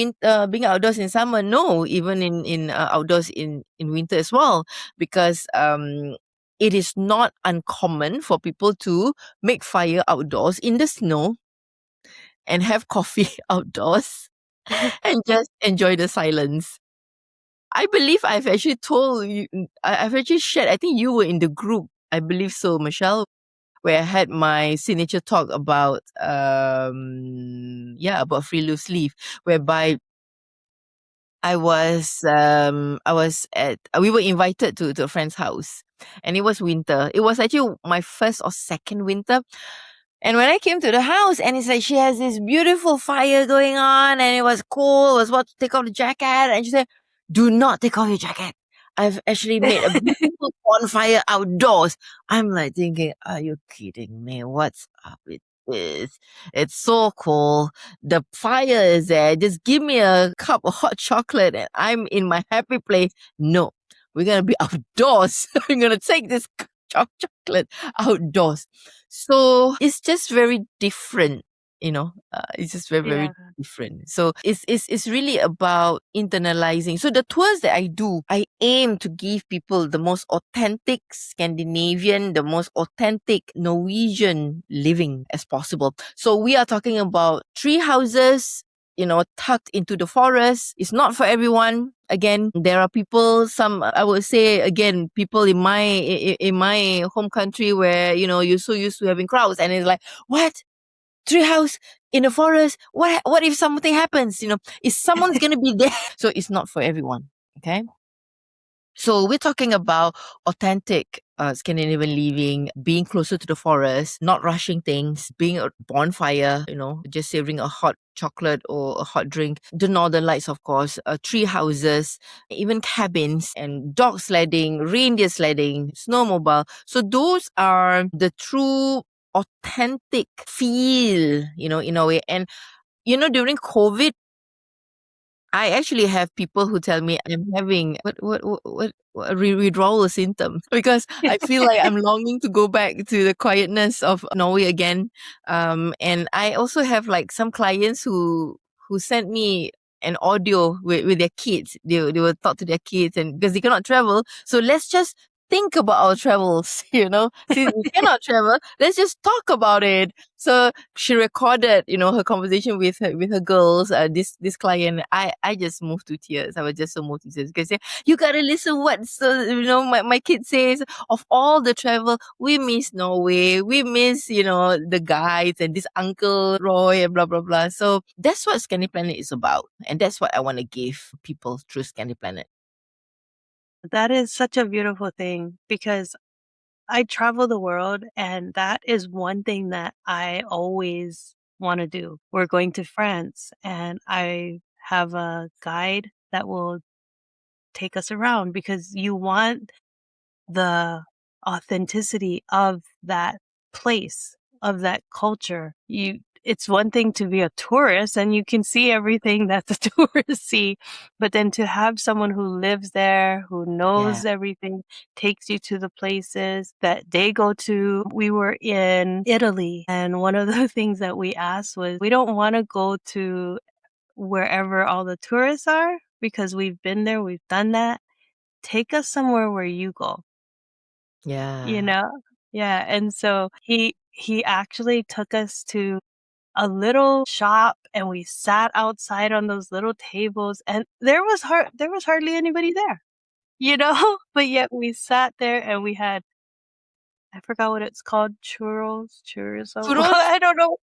being outdoors in summer. No, even in outdoors in winter as well, because it is not uncommon for people to make fire outdoors in the snow and have coffee outdoors and just enjoy the silence. I believe I've actually told you, I've actually shared, I think you were in the group. I believe so, Michelle, where I had my signature talk about about free loose leaf, whereby we were invited to a friend's house and it was winter. It was actually my first or second winter. And when I came to the house and it's like she has this beautiful fire going on and it was cool, I was about to take off the jacket and she said, do not take off your jacket. I've actually made a beautiful bonfire outdoors. I'm like thinking, are you kidding me? What's up with this? It's so cool. The fire is there. Just give me a cup of hot chocolate and I'm in my happy place. No, we're going to be outdoors. I'm going to take this chocolate outdoors. So it's just very different, it's just very, Yeah. very different. So it's really about internalizing. So the tours that I do, I aim to give people the most authentic Scandinavian, the most authentic Norwegian living as possible. So we are talking about tree houses, tucked into the forest. It's not for everyone. Again, there are people, I would say, again, people in my home country where, you're so used to having crowds and it's like, what? Treehouse? in the forest. What if something happens? Is someone's gonna be there? So it's not for everyone. Okay. So we're talking about authentic Scandinavian living, being closer to the forest, not rushing things, being a bonfire, just savoring a hot chocolate or a hot drink. The northern lights, of course, tree houses, even cabins, and dog sledding, reindeer sledding, snowmobile. So those are the true authentic feel, in a way. And during COVID, I actually have people who tell me I'm having what withdrawal symptom because I feel like I'm longing to go back to the quietness of Norway again. And I also have like some clients who sent me an audio with their kids. They will talk to their kids, and because they cannot travel, so let's just think about our travels. Since we cannot travel, let's just talk about it. So she recorded, her conversation with her girls. This client, I just moved to tears. I was just so moved to tears because you gotta listen what my kid says. Of all the travel, we miss Norway. We miss the guides and this Uncle Roy and blah blah blah. So that's what Scandi Planet is about, and that's what I want to give people through Scandi Planet. That is such a beautiful thing because I travel the world, and that is one thing that I always want to do. We're going to France, and I have a guide that will take us around because you want the authenticity of that place, of that culture. It's one thing to be a tourist and you can see everything that the tourists see, but then to have someone who lives there, who Yeah. knows everything, takes you to the places that they go to. We were in Italy, and one of the things that we asked was, we don't want to go to wherever all the tourists are because we've been there, we've done that. Take us somewhere where you go. You Yeah. know? Yeah, and so he actually took us to a little shop, and we sat outside on those little tables, and there was hardly anybody there, you know? But yet we sat there and we had, I forgot what it's called, churros. Churros? I don't know.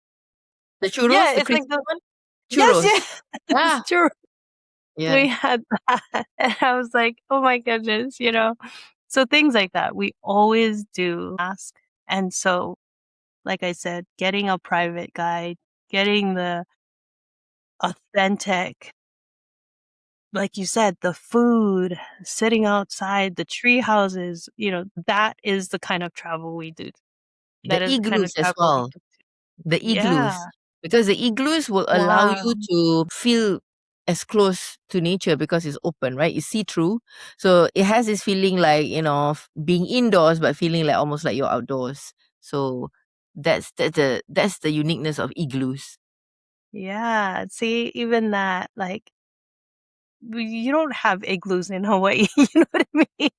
The Yeah, churros, the it's like crispy the one? yes, Churros. yes, it's Yeah. churros. Yeah. We had that, and I was like, "Oh my goodness," you know? So things like that, we always do ask, and so like I said, getting a private guide, getting the authentic, like you said, the food, sitting outside, the tree houses, that is the kind of travel we do. The That is the kind of igloos as travel we well. do. The Yeah. igloos. Because the igloos will allow Wow. you to feel as close to nature because it's open, right? It's see-through. So it has this feeling like, of being indoors, but feeling like almost like you're outdoors. So that's the uniqueness of igloos. Yeah. See, even that, like, you don't have igloos in Hawaii. You know what I mean?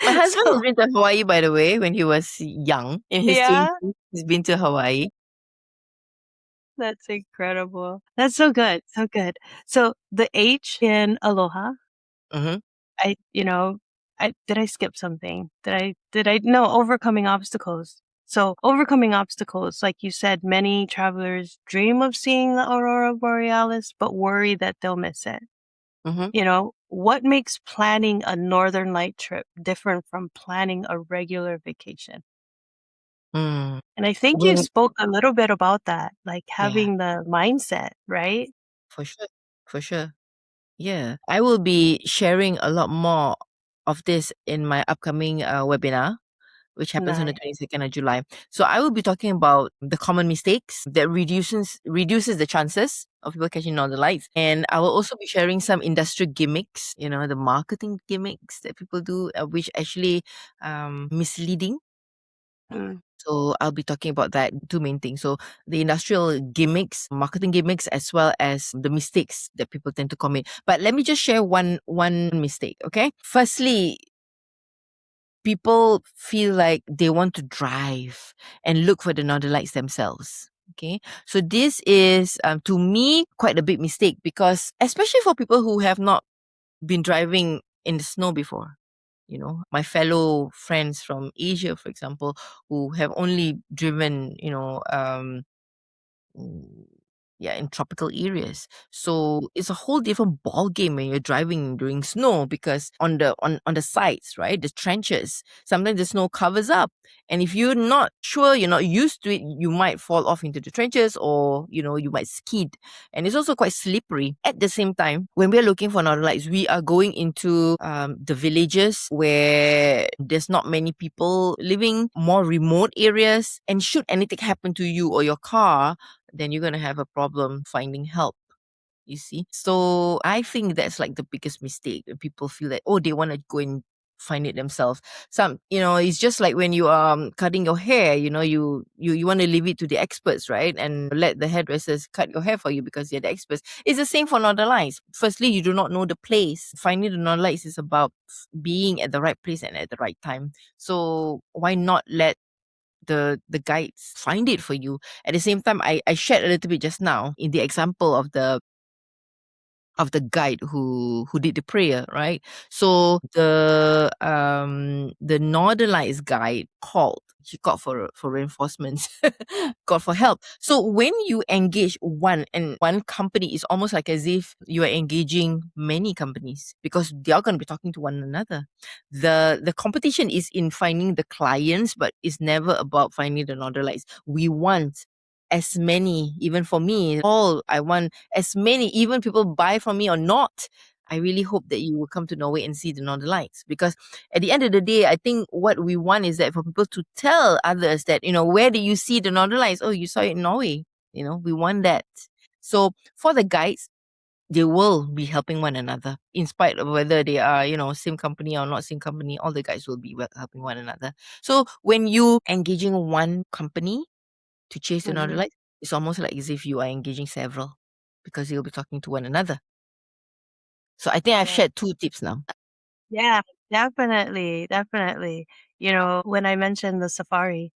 My husband has So, been to Hawaii, by the way, when he was young, in his yeah, 20s. He's been to Hawaii. that's incredible. That's so good. So good. So the H in Aloha, Mm-hmm. I, you know, did I skip something? No, overcoming obstacles. So overcoming obstacles, like you said, many travelers dream of seeing the Aurora Borealis, but worry that they'll miss it. Mm-hmm. What makes planning a Northern Light trip different from planning a regular vacation? Mm. And I think you When, spoke a little bit about that, like yeah, having the mindset, right? for sure. For sure. Yeah, I will be sharing a lot more of this in my upcoming webinar, which happens on the Nice. 22nd of July. So I will be talking about the common mistakes that reduces the chances of people catching northern lights. And I will also be sharing some industry gimmicks, the marketing gimmicks that people do, which actually misleading. Mm. So I'll be talking about that, two main things. So the industrial gimmicks, marketing gimmicks, as well as the mistakes that people tend to commit. But let me just share one mistake, okay? Firstly, people feel like they want to drive and look for the northern lights themselves. Okay, so this is to me quite a big mistake because especially for people who have not been driving in the snow before. My fellow friends from Asia, for example, who have only driven, in tropical areas. So it's a whole different ball game when you're driving during snow, because on the sides, right, the trenches, sometimes the snow covers up, and if you're not sure, you're not used to it, you might fall off into the trenches, or you might skid, and it's also quite slippery. At the same time, when we're looking for northern lights, we are going into the villages where there's not many people living, more remote areas, and should anything happen to you or your car, then you're going to have a problem finding help, you see. So I think that's like the biggest mistake. People feel that, oh, they want to go and find it themselves. It's just like when you are cutting your hair, you want to leave it to the experts, right? And let the hairdressers cut your hair for you because they're the experts. It's the same for northern lights. Firstly, you do not know the place. Finding the northern lights is about being at the right place and at the right time. So why not let the guides find it for you? At the same time, I shared a little bit just now in the example of the guide who did the prayer, right? So the Northern Lights guide called. He called for reinforcements, called for help. So when you engage one company, it's almost like as if you are engaging many companies, because they are going to be talking to one another. The competition is in finding the clients, but it's never about finding the Northern Lights. We want as many, even for me, I want as many, even people buy from me or not. I really hope that you will come to Norway and see the Northern Lights, because at the end of the day, I think what we want is that for people to tell others that, where do you see the Northern Lights? Oh, you saw it in Norway. We want that. So for the guides, they will be helping one another, in spite of whether they are, same company or not same company. All the guys will be helping one another. So when you engaging one company to chase the Northern Lights, it's almost like as if you are engaging several, because you'll be talking to one another. So I think I've shared 2 tips now. Yeah, definitely, definitely. When I mentioned the safari,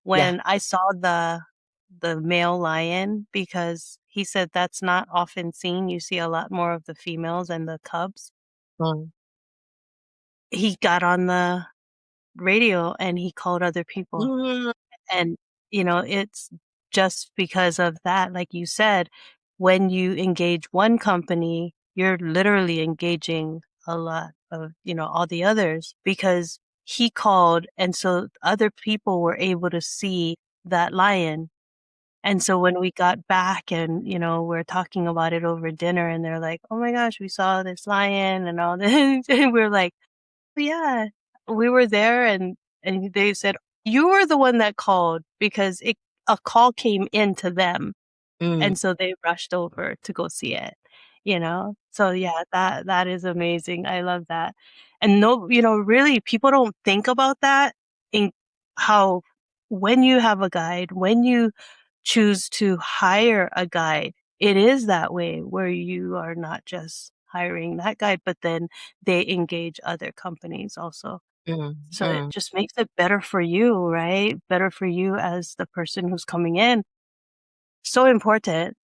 Yeah. when I saw the male lion, because he said that's not often seen, you see a lot more of the females and the cubs. Mm. He got on the radio and he called other people. Mm. And, it's just because of that, like you said, when you engage one company, you're literally engaging a lot of, all the others, because he called. And so other people were able to see that lion. And so when we got back and, we're talking about it over dinner, and they're like, oh my gosh, we saw this lion and all this. And we're like, yeah, we were there. And they said, you were the one that called, because a call came in to them. Mm. And so they rushed over to go see it, So yeah, that is amazing. I love that. And no, really people don't think about that, in how, when you have a guide, when you choose to hire a guide, it is that way, where you are not just hiring that guide, but then they engage other companies also. Mm. So it Mm. just makes it better for you, right? Better for you as the person who's coming in. So important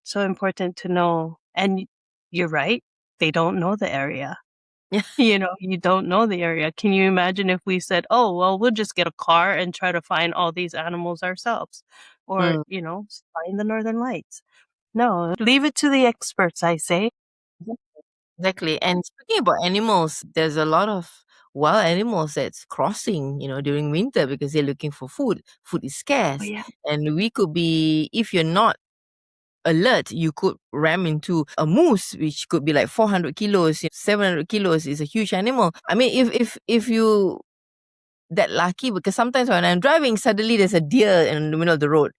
to know. And you're right, they don't know the area. Yeah. You don't know the area. Can you imagine if we said, oh, well, we'll just get a car and try to find all these animals ourselves, or, Mm. find the Northern Lights? No, leave it to the experts, I say. Exactly. And speaking about animals, there's a lot of wild animals that's crossing, during winter, because they're looking for food. Food is Oh, scarce. yeah. And we could be, if you're not alert, you could ram into a moose, which could be like 400 kilos, 700 kilos is a huge animal. I mean, if you that lucky, because sometimes when I'm driving, suddenly there's a deer in the middle of the road.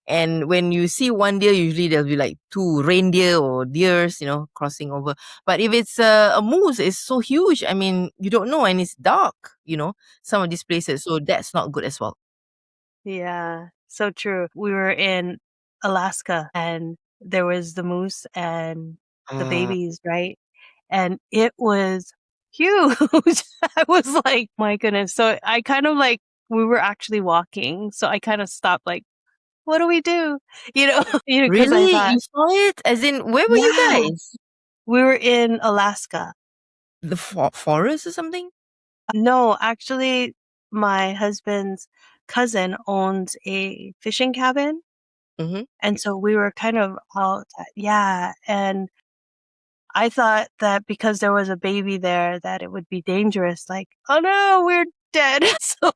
And when you see one deer, usually there'll be like 2 reindeer or deers, crossing over. But if it's a moose, it's so huge. I mean, you don't know, and it's dark, some of these places. So that's not good as well. Yeah, so true. We were in Alaska, and there was the moose and the Mm. babies, right? And it was huge. I was like, my goodness. So I kind of like, we were actually walking. So I kind of stopped, like, what do we do? Because I Really? thought, You saw it? As in, where were you yeah, guys? we were in Alaska. The forest or something? No, actually, my husband's cousin owns a fishing cabin. Mm-hmm. And so we were kind of out, yeah. And I thought that because there was a baby there that it would be dangerous. Like, oh no, we're dead. So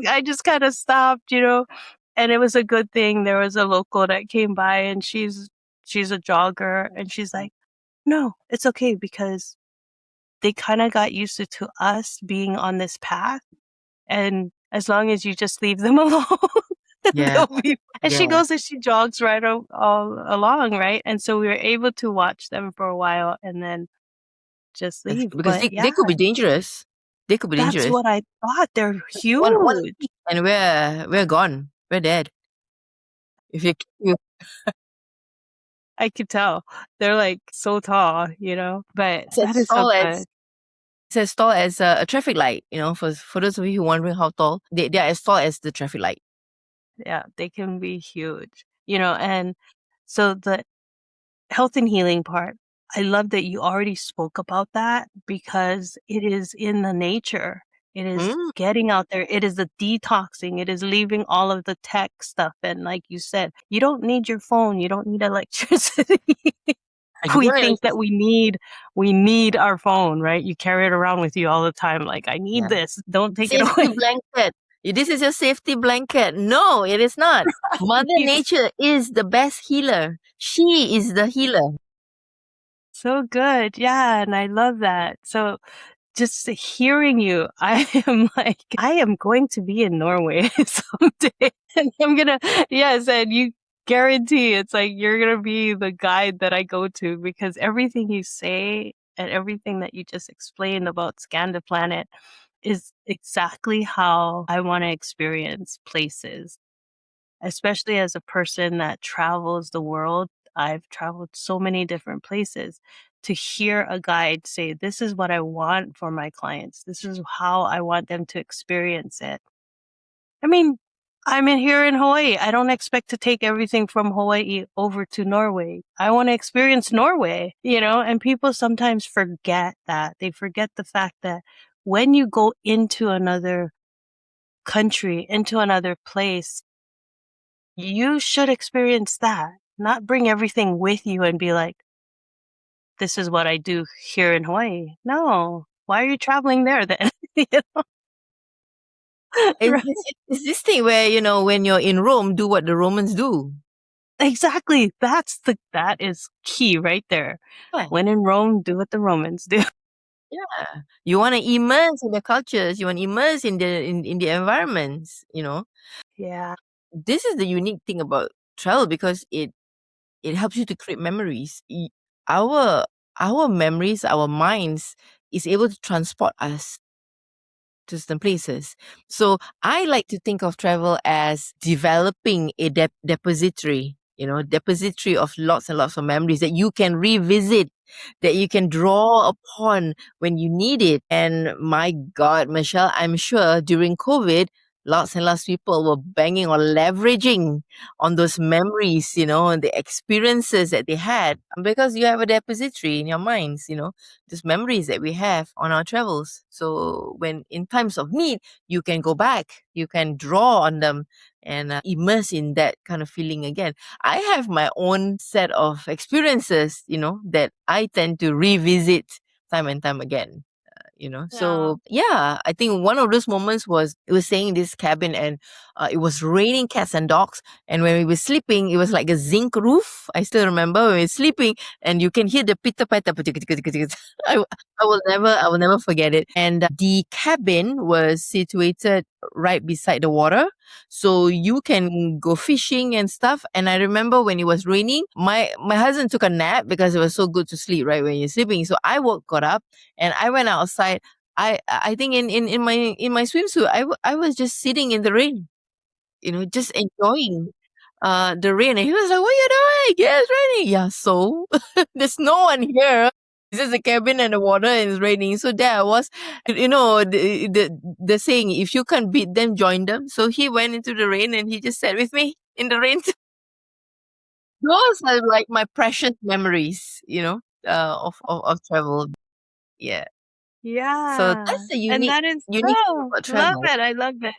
I just kind of stopped, you know, and it was a good thing. There was a local that came by and she's a jogger and she's like, no, it's okay because they kind of got used to us being on this path. And as long as you just leave them alone, Yeah. they'll be. And Yeah. she goes and she jogs right all along, right? And so we were able to watch them for a while and then just leave. Because But they yeah, could be dangerous. They could be that's dangerous. what I thought. They're One huge. hit and we're gone. We're dead. If you I could tell. They're like so tall, you know, but it's that as is so tall good. as it's as tall as a traffic light. You know, for those of you who wondering how tall, they are as tall as the traffic light. Yeah, they can be huge, you know, and so the health and healing part, I love that you already spoke about that because it is in the nature. It is Mm. getting out there. It is the detoxing. It is leaving all of the tech stuff. And like you said, you don't need your phone. You don't need electricity. You We don't think that like we need our phone, right? You carry it around with you all the time. Like, I need yeah. this. Don't take it Safety away. blanket. This is your safety blanket. No, it is not. Mother Nature is the best healer. She is the healer. So good. Yeah. And I love that. So just hearing you, I am like, I am going to be in Norway someday. And I'm gonna, yes, and you guarantee it's like you're gonna be the guide that I go to because everything you say and everything that you just explained about Scan the Planet is exactly how I want to experience places, especially as a person that travels the world. I've traveled so many different places. To hear a guide say, this is what I want for my clients, this is how I want them to experience it. I mean, here in Hawaii. I don't expect to take everything from Hawaii over to Norway. I want to experience Norway, you know, and people sometimes forget that. They forget the fact that when you go into another country, into another place, you should experience that, not bring everything with you and be like, this is what I do here in Hawaii. No. Why are you traveling there then? You know? Right. It's this thing where, you know, when you're in Rome, do what the Romans do. Exactly. That is key right there. Yeah. When in Rome, do what the Romans do. Yeah. You want to immerse in the cultures. You want to immerse in the environments, you know. Yeah. This is the unique thing about travel because it helps you to create memories. Our memories, our minds is able to transport us to certain places. So I like to think of travel as developing a depository, you know, depository of lots and lots of memories that you can revisit, that you can draw upon when you need it. And my God, Michelle, I'm sure during COVID, lots and lots of people were banging or leveraging on those memories, you know, and the experiences that they had because you have a depository in your minds, you know, these memories that we have on our travels. So when in times of need, you can go back, you can draw on them and immerse in that kind of feeling again. I have my own set of experiences, you know, that I tend to revisit time and time again. You know, Yeah. so yeah, I think one of those moments was it was staying in this cabin and it was raining cats and dogs, and when we were sleeping it was like a zinc roof. I still remember when we were sleeping and you can hear the pitter patter. I, I will never forget it. And the cabin was situated right beside the water, so you can go fishing and stuff. And I remember when it was raining, my husband took a nap because it was so good to sleep right when you're sleeping. So I got up and I went outside. I think in my swimsuit, I was just sitting in the rain, you know, just enjoying the rain. And he was like, "What are you doing? Yeah, it's raining." Yeah, so there's no one here. It's just a cabin and the water and it's raining. So there I was, you know, the saying, if you can't beat them, join them. So he went into the rain and he just sat with me in the rain. Those are like my precious memories, you know, of travel. Yeah. So Yeah. that's the And that is unique thing so about love travel. it. I love it.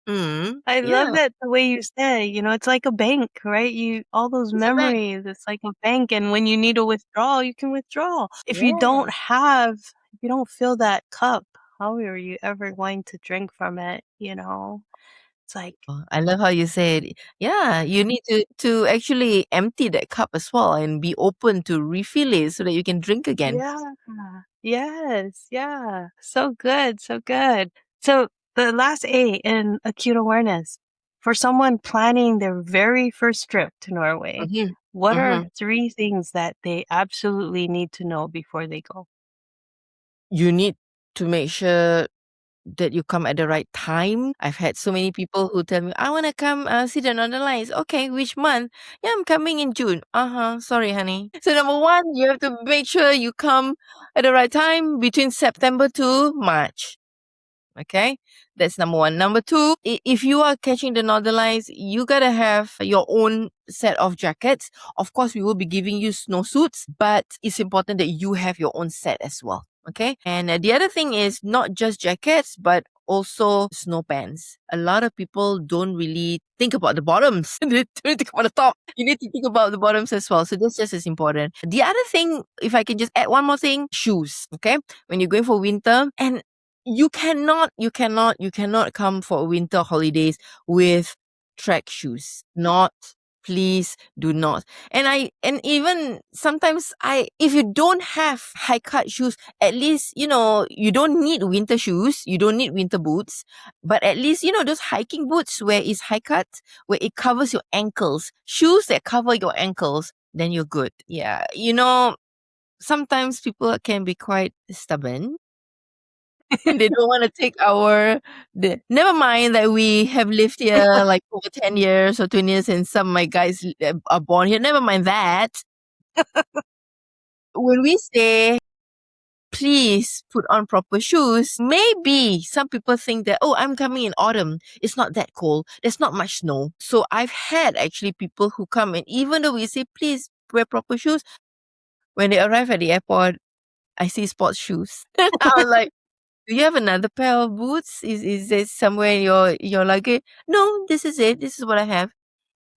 I love Yeah, that the way you say, it's like a bank, right? All those it's a bank. memories, it's like a bank. And when you need to withdraw, you can withdraw. If you Yeah. don't fill that cup, how are you ever going to drink from it? It's like, I love how you said, yeah, you need to actually empty that cup as well and be open to refill it so that you can drink again. yeah, yes, yeah. So good, so good. So the last A in acute awareness, for someone planning their very first trip to Norway, Mhm, what are mhm. 3 things that they absolutely need to know before they go? You need to make sure that you come at the right time. I've had so many people who tell me, I want to come see the Northern Lights. Okay, which month? Yeah, I'm coming in June. Sorry, honey. So, number one, you have to make sure you come at the right time between September to March. Okay, that's number one. Number two, if you are catching the Northern Lights, you gotta have your own set of jackets. Of course, we will be giving you snowsuits, but it's important that you have your own set as well. Okay, and the other thing is not just jackets, but also snow pants. A lot of people don't really think about the bottoms. They don't think about the top. You need to think about the bottoms as well. So that's just as important. The other thing, if I can just add one more thing, shoes. Okay, when you're going for winter, and you cannot come for winter holidays with track shoes. Not, please do not. And even sometimes if you don't have high cut shoes, at least, you don't need winter shoes, you don't need winter boots, but at least, those hiking boots where it's high cut, where it covers your ankles, shoes that cover your ankles, then you're good. Yeah. Sometimes people can be quite stubborn. They don't want to take never mind that we have lived here like over 10 years or 20 years and some of my guys are born here. Never mind that. When we say, please put on proper shoes, maybe some people think that, oh, I'm coming in autumn. It's not that cold. There's not much snow. So I've had actually people who come, and even though we say, please wear proper shoes, when they arrive at the airport, I see sports shoes. I was like, do you have another pair of boots? Is it somewhere in your luggage? No, this is it. This is what I have.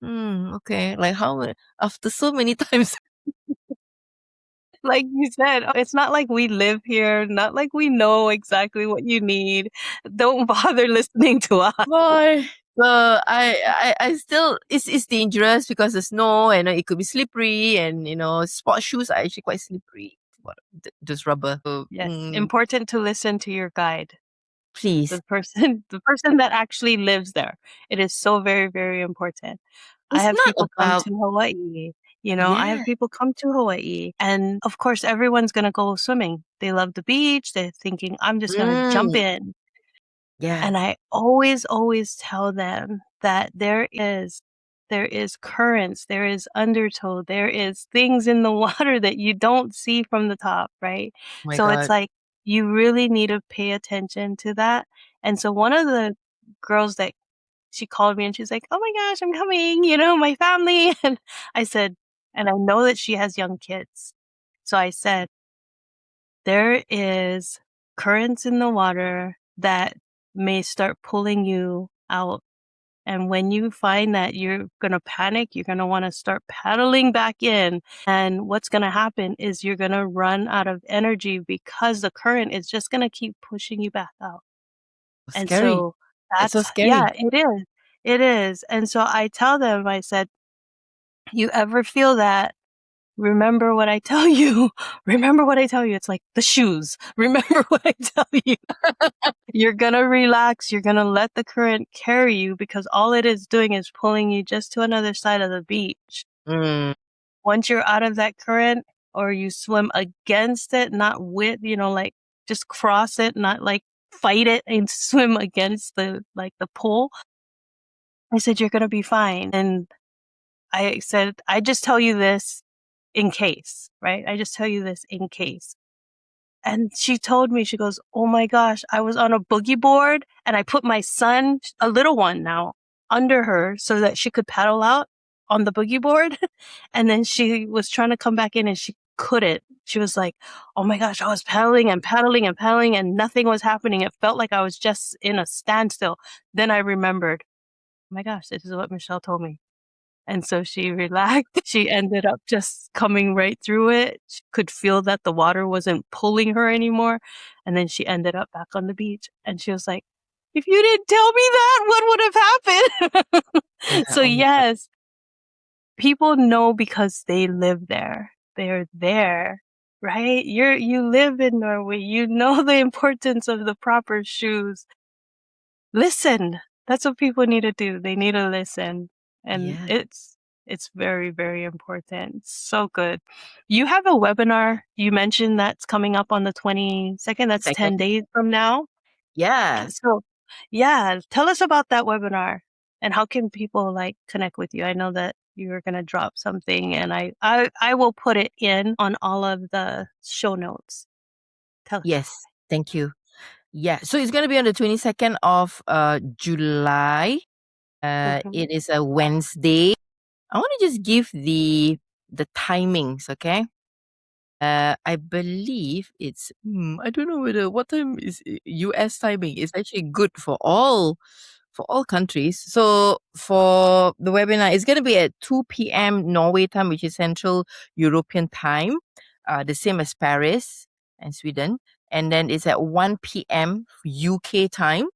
Okay. Like after so many times. Like you said, it's not like we live here, not like we know exactly what you need. Don't bother listening to us. Boy. So I still it's dangerous because the snow and it could be slippery, and sports shoes are actually quite slippery. What just rubber. So, Yes, important to listen to your guide. please. The person that actually lives there. It is so very, very important. I It's have not people come about to Hawaii. I have yeah. people come to Hawaii, and of course, everyone's gonna go swimming. They love the beach. They're thinking, I'm just gonna jump Mm, in. yeah. And I always, always tell them that there is currents, there is undertow, there is things in the water that you don't see from the top, right? Oh my So it's God. like you really need to pay attention to that. And so one of the girls that she called me and she's like, "Oh my gosh, I'm coming, my family." And I said, and I know that she has young kids. So I said, there is currents in the water that may start pulling you out. And when you find that you're going to panic, you're going to want to start paddling back in. And what's going to happen is you're going to run out of energy because the current is just going to keep pushing you back out. And Scary. so That's so yeah, scary. it is. It is. And so I tell them, I said, you ever feel that? Remember what I tell you. Remember what I tell you. It's like the shoes. Remember what I tell you. You're going to relax. You're going to let the current carry you because all it is doing is pulling you just to another side of the beach. Mm, Once you're out of that current or you swim against it, not with, like just cross it, not like fight it and swim against the pull. I said, you're going to be fine. And I said, I just tell you this in case, right? I just tell you this in case. And she told me, she goes, oh my gosh, I was on a boogie board and I put my son, a little one now, under her so that she could paddle out on the boogie board. And then she was trying to come back in and she couldn't. She was like, oh my gosh, I was paddling and paddling and paddling and nothing was happening. It felt like I was just in a standstill. Then I remembered, oh my gosh, this is what Michelle told me. And so she relaxed. She ended up just coming right through it. She could feel that the water wasn't pulling her anymore. And then she ended up back on the beach. And she was like, if you didn't tell me that, what would have happened? Yeah, So oh my God. yes, people know because they live there. They're there, right? You live in Norway. You know the importance of the proper shoes. Listen. That's what people need to do. They need to listen. And Yeah. it's very, very important. So good. You have a webinar you mentioned that's coming up on the 22nd. That's 10 Second. days from now. Yeah. So yeah, tell us about that webinar and how can people like connect with you? I know that you were going to drop something and I will put it in on all of the show notes. Tell us. Yes. Thank you. Yeah. So it's going to be on the 22nd of July. Mhm. It is a Wednesday. I want to just give the timings, okay? I believe it's I don't know whether what time is US timing. It's actually good for all countries. So for the webinar, it's going to be at 2 p.m. Norway time, which is Central European time, the same as Paris and Sweden. And then it's at 1 p.m. UK time.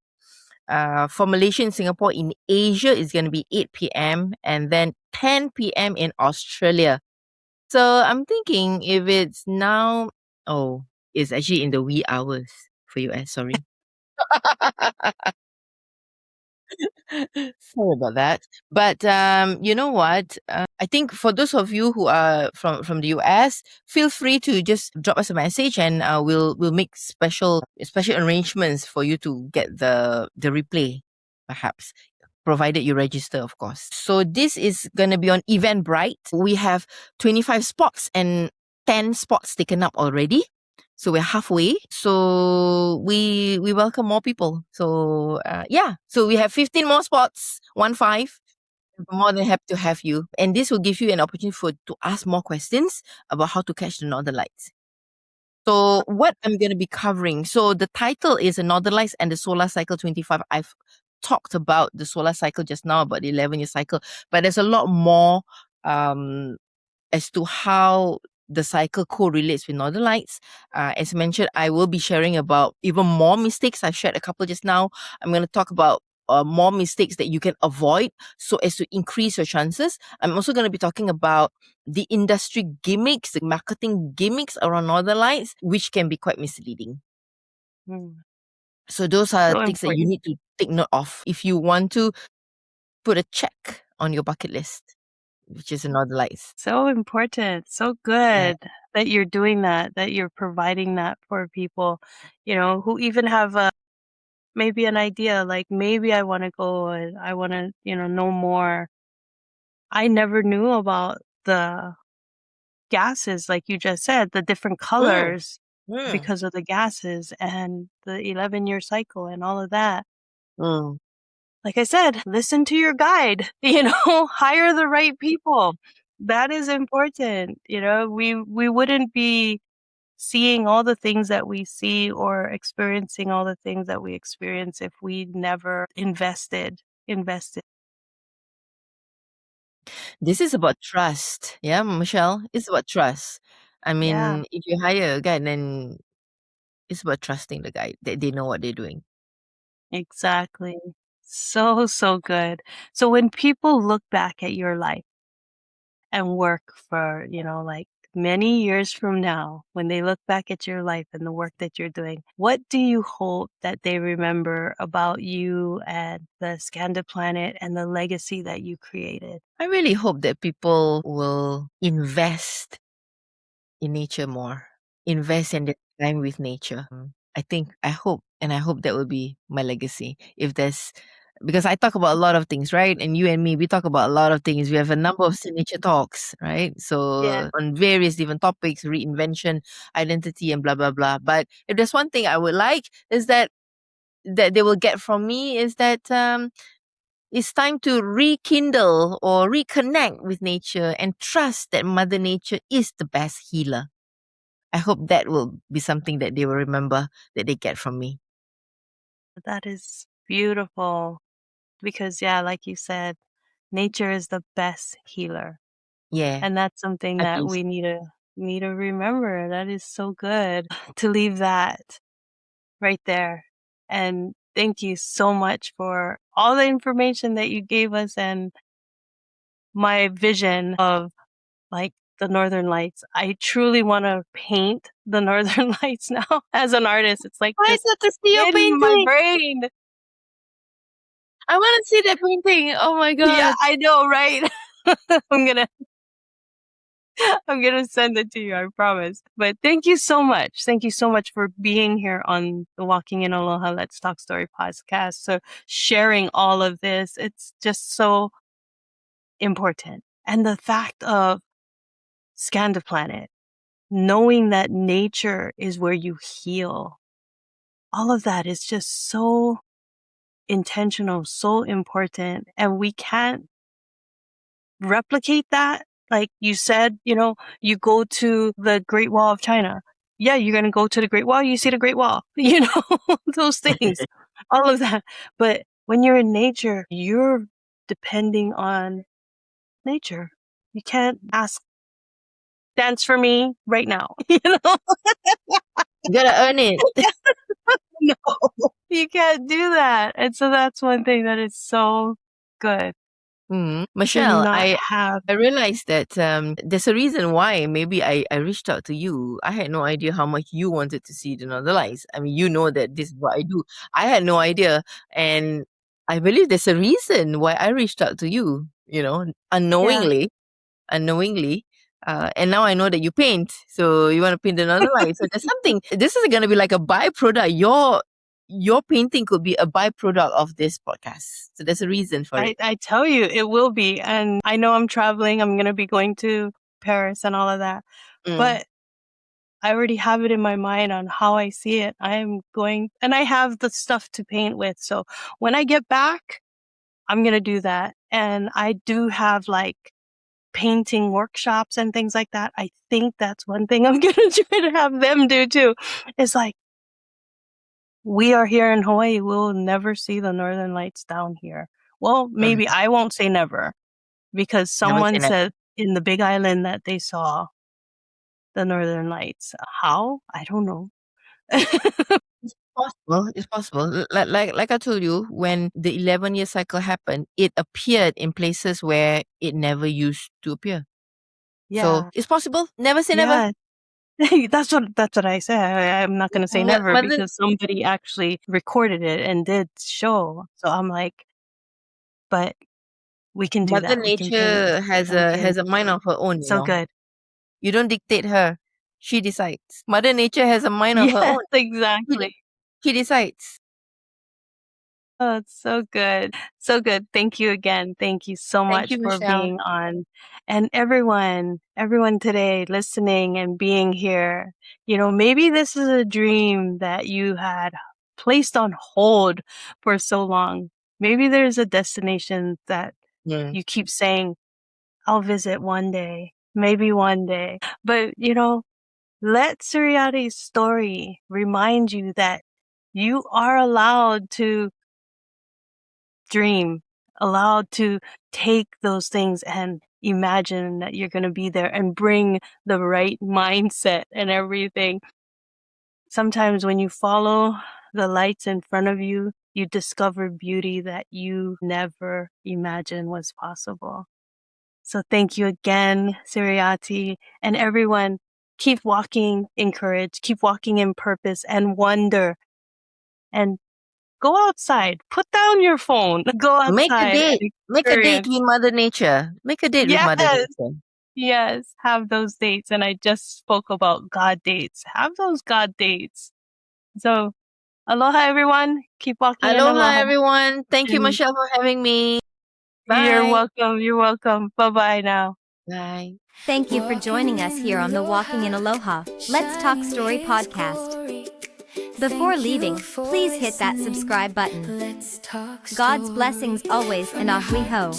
For Malaysia and Singapore in Asia, it's going to be 8 p.m. and then 10 p.m. in Australia. So I'm thinking if it's now, oh, it's actually in the wee hours for US. Sorry. Sorry about that. But you know what? I think for those of you who are from the US, feel free to just drop us a message, and we'll make special arrangements for you to get the replay, perhaps, provided you register, of course. So this is gonna be on Eventbrite. We have 25 spots and 10 spots taken up already. So we're halfway. So we welcome more people. So yeah. So we have 15 more spots. 15. We're more than happy to have you. And this will give you an opportunity to ask more questions about how to catch the Northern Lights. So what I'm going to be covering. So the title is the Northern Lights and the Solar Cycle 25. I've talked about the solar cycle just now, about the 11-year cycle, but there's a lot more as to how the cycle correlates with Northern Lights. As mentioned, I will be sharing about even more mistakes. I've shared a couple just now. I'm going to talk about more mistakes that you can avoid so as to increase your chances. I'm also going to be talking about the industry gimmicks, the marketing gimmicks around Northern Lights, which can be quite misleading. Mm. So those are So things that you important. need to take note of if you want to put a check on your bucket list, which is the Northern Lights. So important. So Yeah. good that you're doing that you're providing that for people, who even have maybe an idea, like maybe I want to go and I want to, know more. I never knew about the gases, like you just said, the different Mm, colors mm, because of the gases and the 11-year cycle and all of that. mm. Like I said, listen to your guide, hire the right people. That is important. We wouldn't be seeing all the things that we see or experiencing all the things that we experience if we never invested. This is about trust. Yeah, Michelle, it's about trust. I Yeah, mean, if you hire a guide, then it's about trusting the guide that they know what they're doing. exactly. So, so good. So when people look back at your life and work for, like many years from now, when they look back at your life and the work that you're doing, what do you hope that they remember about you and the Skanda planet and the legacy that you created? I really hope that people will invest in nature more, invest in their time with nature. I hope that will be my legacy. If there's because I talk about a lot of things, right? And you and me, we talk about a lot of things. We have a number of signature talks, right? Yeah. So on various different topics, reinvention, identity, and blah blah blah. But if there's one thing I would like is that they will get from me is that It's time to rekindle or reconnect with nature and trust that Mother Nature is the best healer. I hope that will be something that they will remember that they get from me. That is beautiful because, yeah, like you said, nature is the best healer. Yeah. And that's something At that least. we need to remember. That is so good to leave that right there. And thank you so much for all the information that you gave us and my vision of like the Northern Lights. I truly want to paint the Northern Lights now as an artist. It's like I just got to see your in my painting. brain. I want to see that painting. Oh my God. Yeah, I know, right? I'm gonna send it to you, I promise. But thank you so much. Thank you so much for being here on the Walking in Aloha Let's Talk Story podcast. So sharing all of this, it's just so important. And the fact of Scan the Planet, knowing that nature is where you heal, all of that is just so intentional, so important. And we can't replicate that. Like you said, you go to the Great Wall of China. Yeah, you're going to go to the Great Wall, you see the Great Wall, those things, all of that. But when you're in nature, you're depending on nature. You can't ask, dance for me right now. You gotta earn it. No, you can't do that. And so that's one thing that is so good to Michelle, not I have. realized that there's a reason why maybe I reached out to you. I had no idea how much you wanted to see the Northern Lights. I mean, you know that this is what I do. I had no idea. And I believe there's a reason why I reached out to you, unknowingly. And now I know that you paint. So you want to paint the Northern Lights. So there's something, this is going to be like a byproduct. Your painting could be a byproduct of this podcast. So there's a reason for it. I tell you, it will be. And I know I'm traveling. I'm going to be going to Paris and all of that. But I already have it in my mind on how I see it. I am going, and I have the stuff to paint with. So when I get back, I'm going to do that. And I do have like painting workshops and things like that. I think that's one thing I'm going to try to have them do too. It's like, we are here in Hawaii. We'll never see the Northern Lights down here. Well, maybe I won't say never because someone said in the Big Island that they saw the Northern Lights. How? I don't know. It's possible. Like I told you, when the 11-year cycle happened, it appeared in places where it never used to appear. Yeah. So it's possible. Never say never. That's what I say. I'm not going to say never because somebody actually recorded it and did show. So I'm like, but we can do that. Mother Nature has a mind of her own. So good. You don't dictate her. She decides. Mother Nature has a mind of her own. Exactly. She decides. Oh, it's so good. So good. Thank you again. Thank you so much for being on. And everyone today listening and being here, maybe this is a dream that you had placed on hold for so long. Maybe there's a destination that you keep saying, I'll visit one day, maybe one day. But, let Suriati's story remind you that you are allowed to dream, allowed to take those things and imagine that you're going to be there and bring the right mindset and everything. Sometimes when you follow the lights in front of you, you discover beauty that you never imagined was possible. So thank you again, Suriati, and everyone. Keep walking in courage, keep walking in purpose and wonder, and go outside. Put down your phone. Go outside. Make a date. Make a date with Mother Nature. Make a date with Mother Nature. Yes, have those dates. And I just spoke about God dates. Have those God dates. So, aloha, everyone. Keep walking in aloha. Aloha, everyone. Thank you, Michelle, for having me. Bye. You're welcome. You're welcome. Bye-bye now. Bye. Thank you for joining us here on the Walking in Aloha Let's Talk Story podcast. Before leaving, please hit that subscribe button. God's blessings always, and off we ho.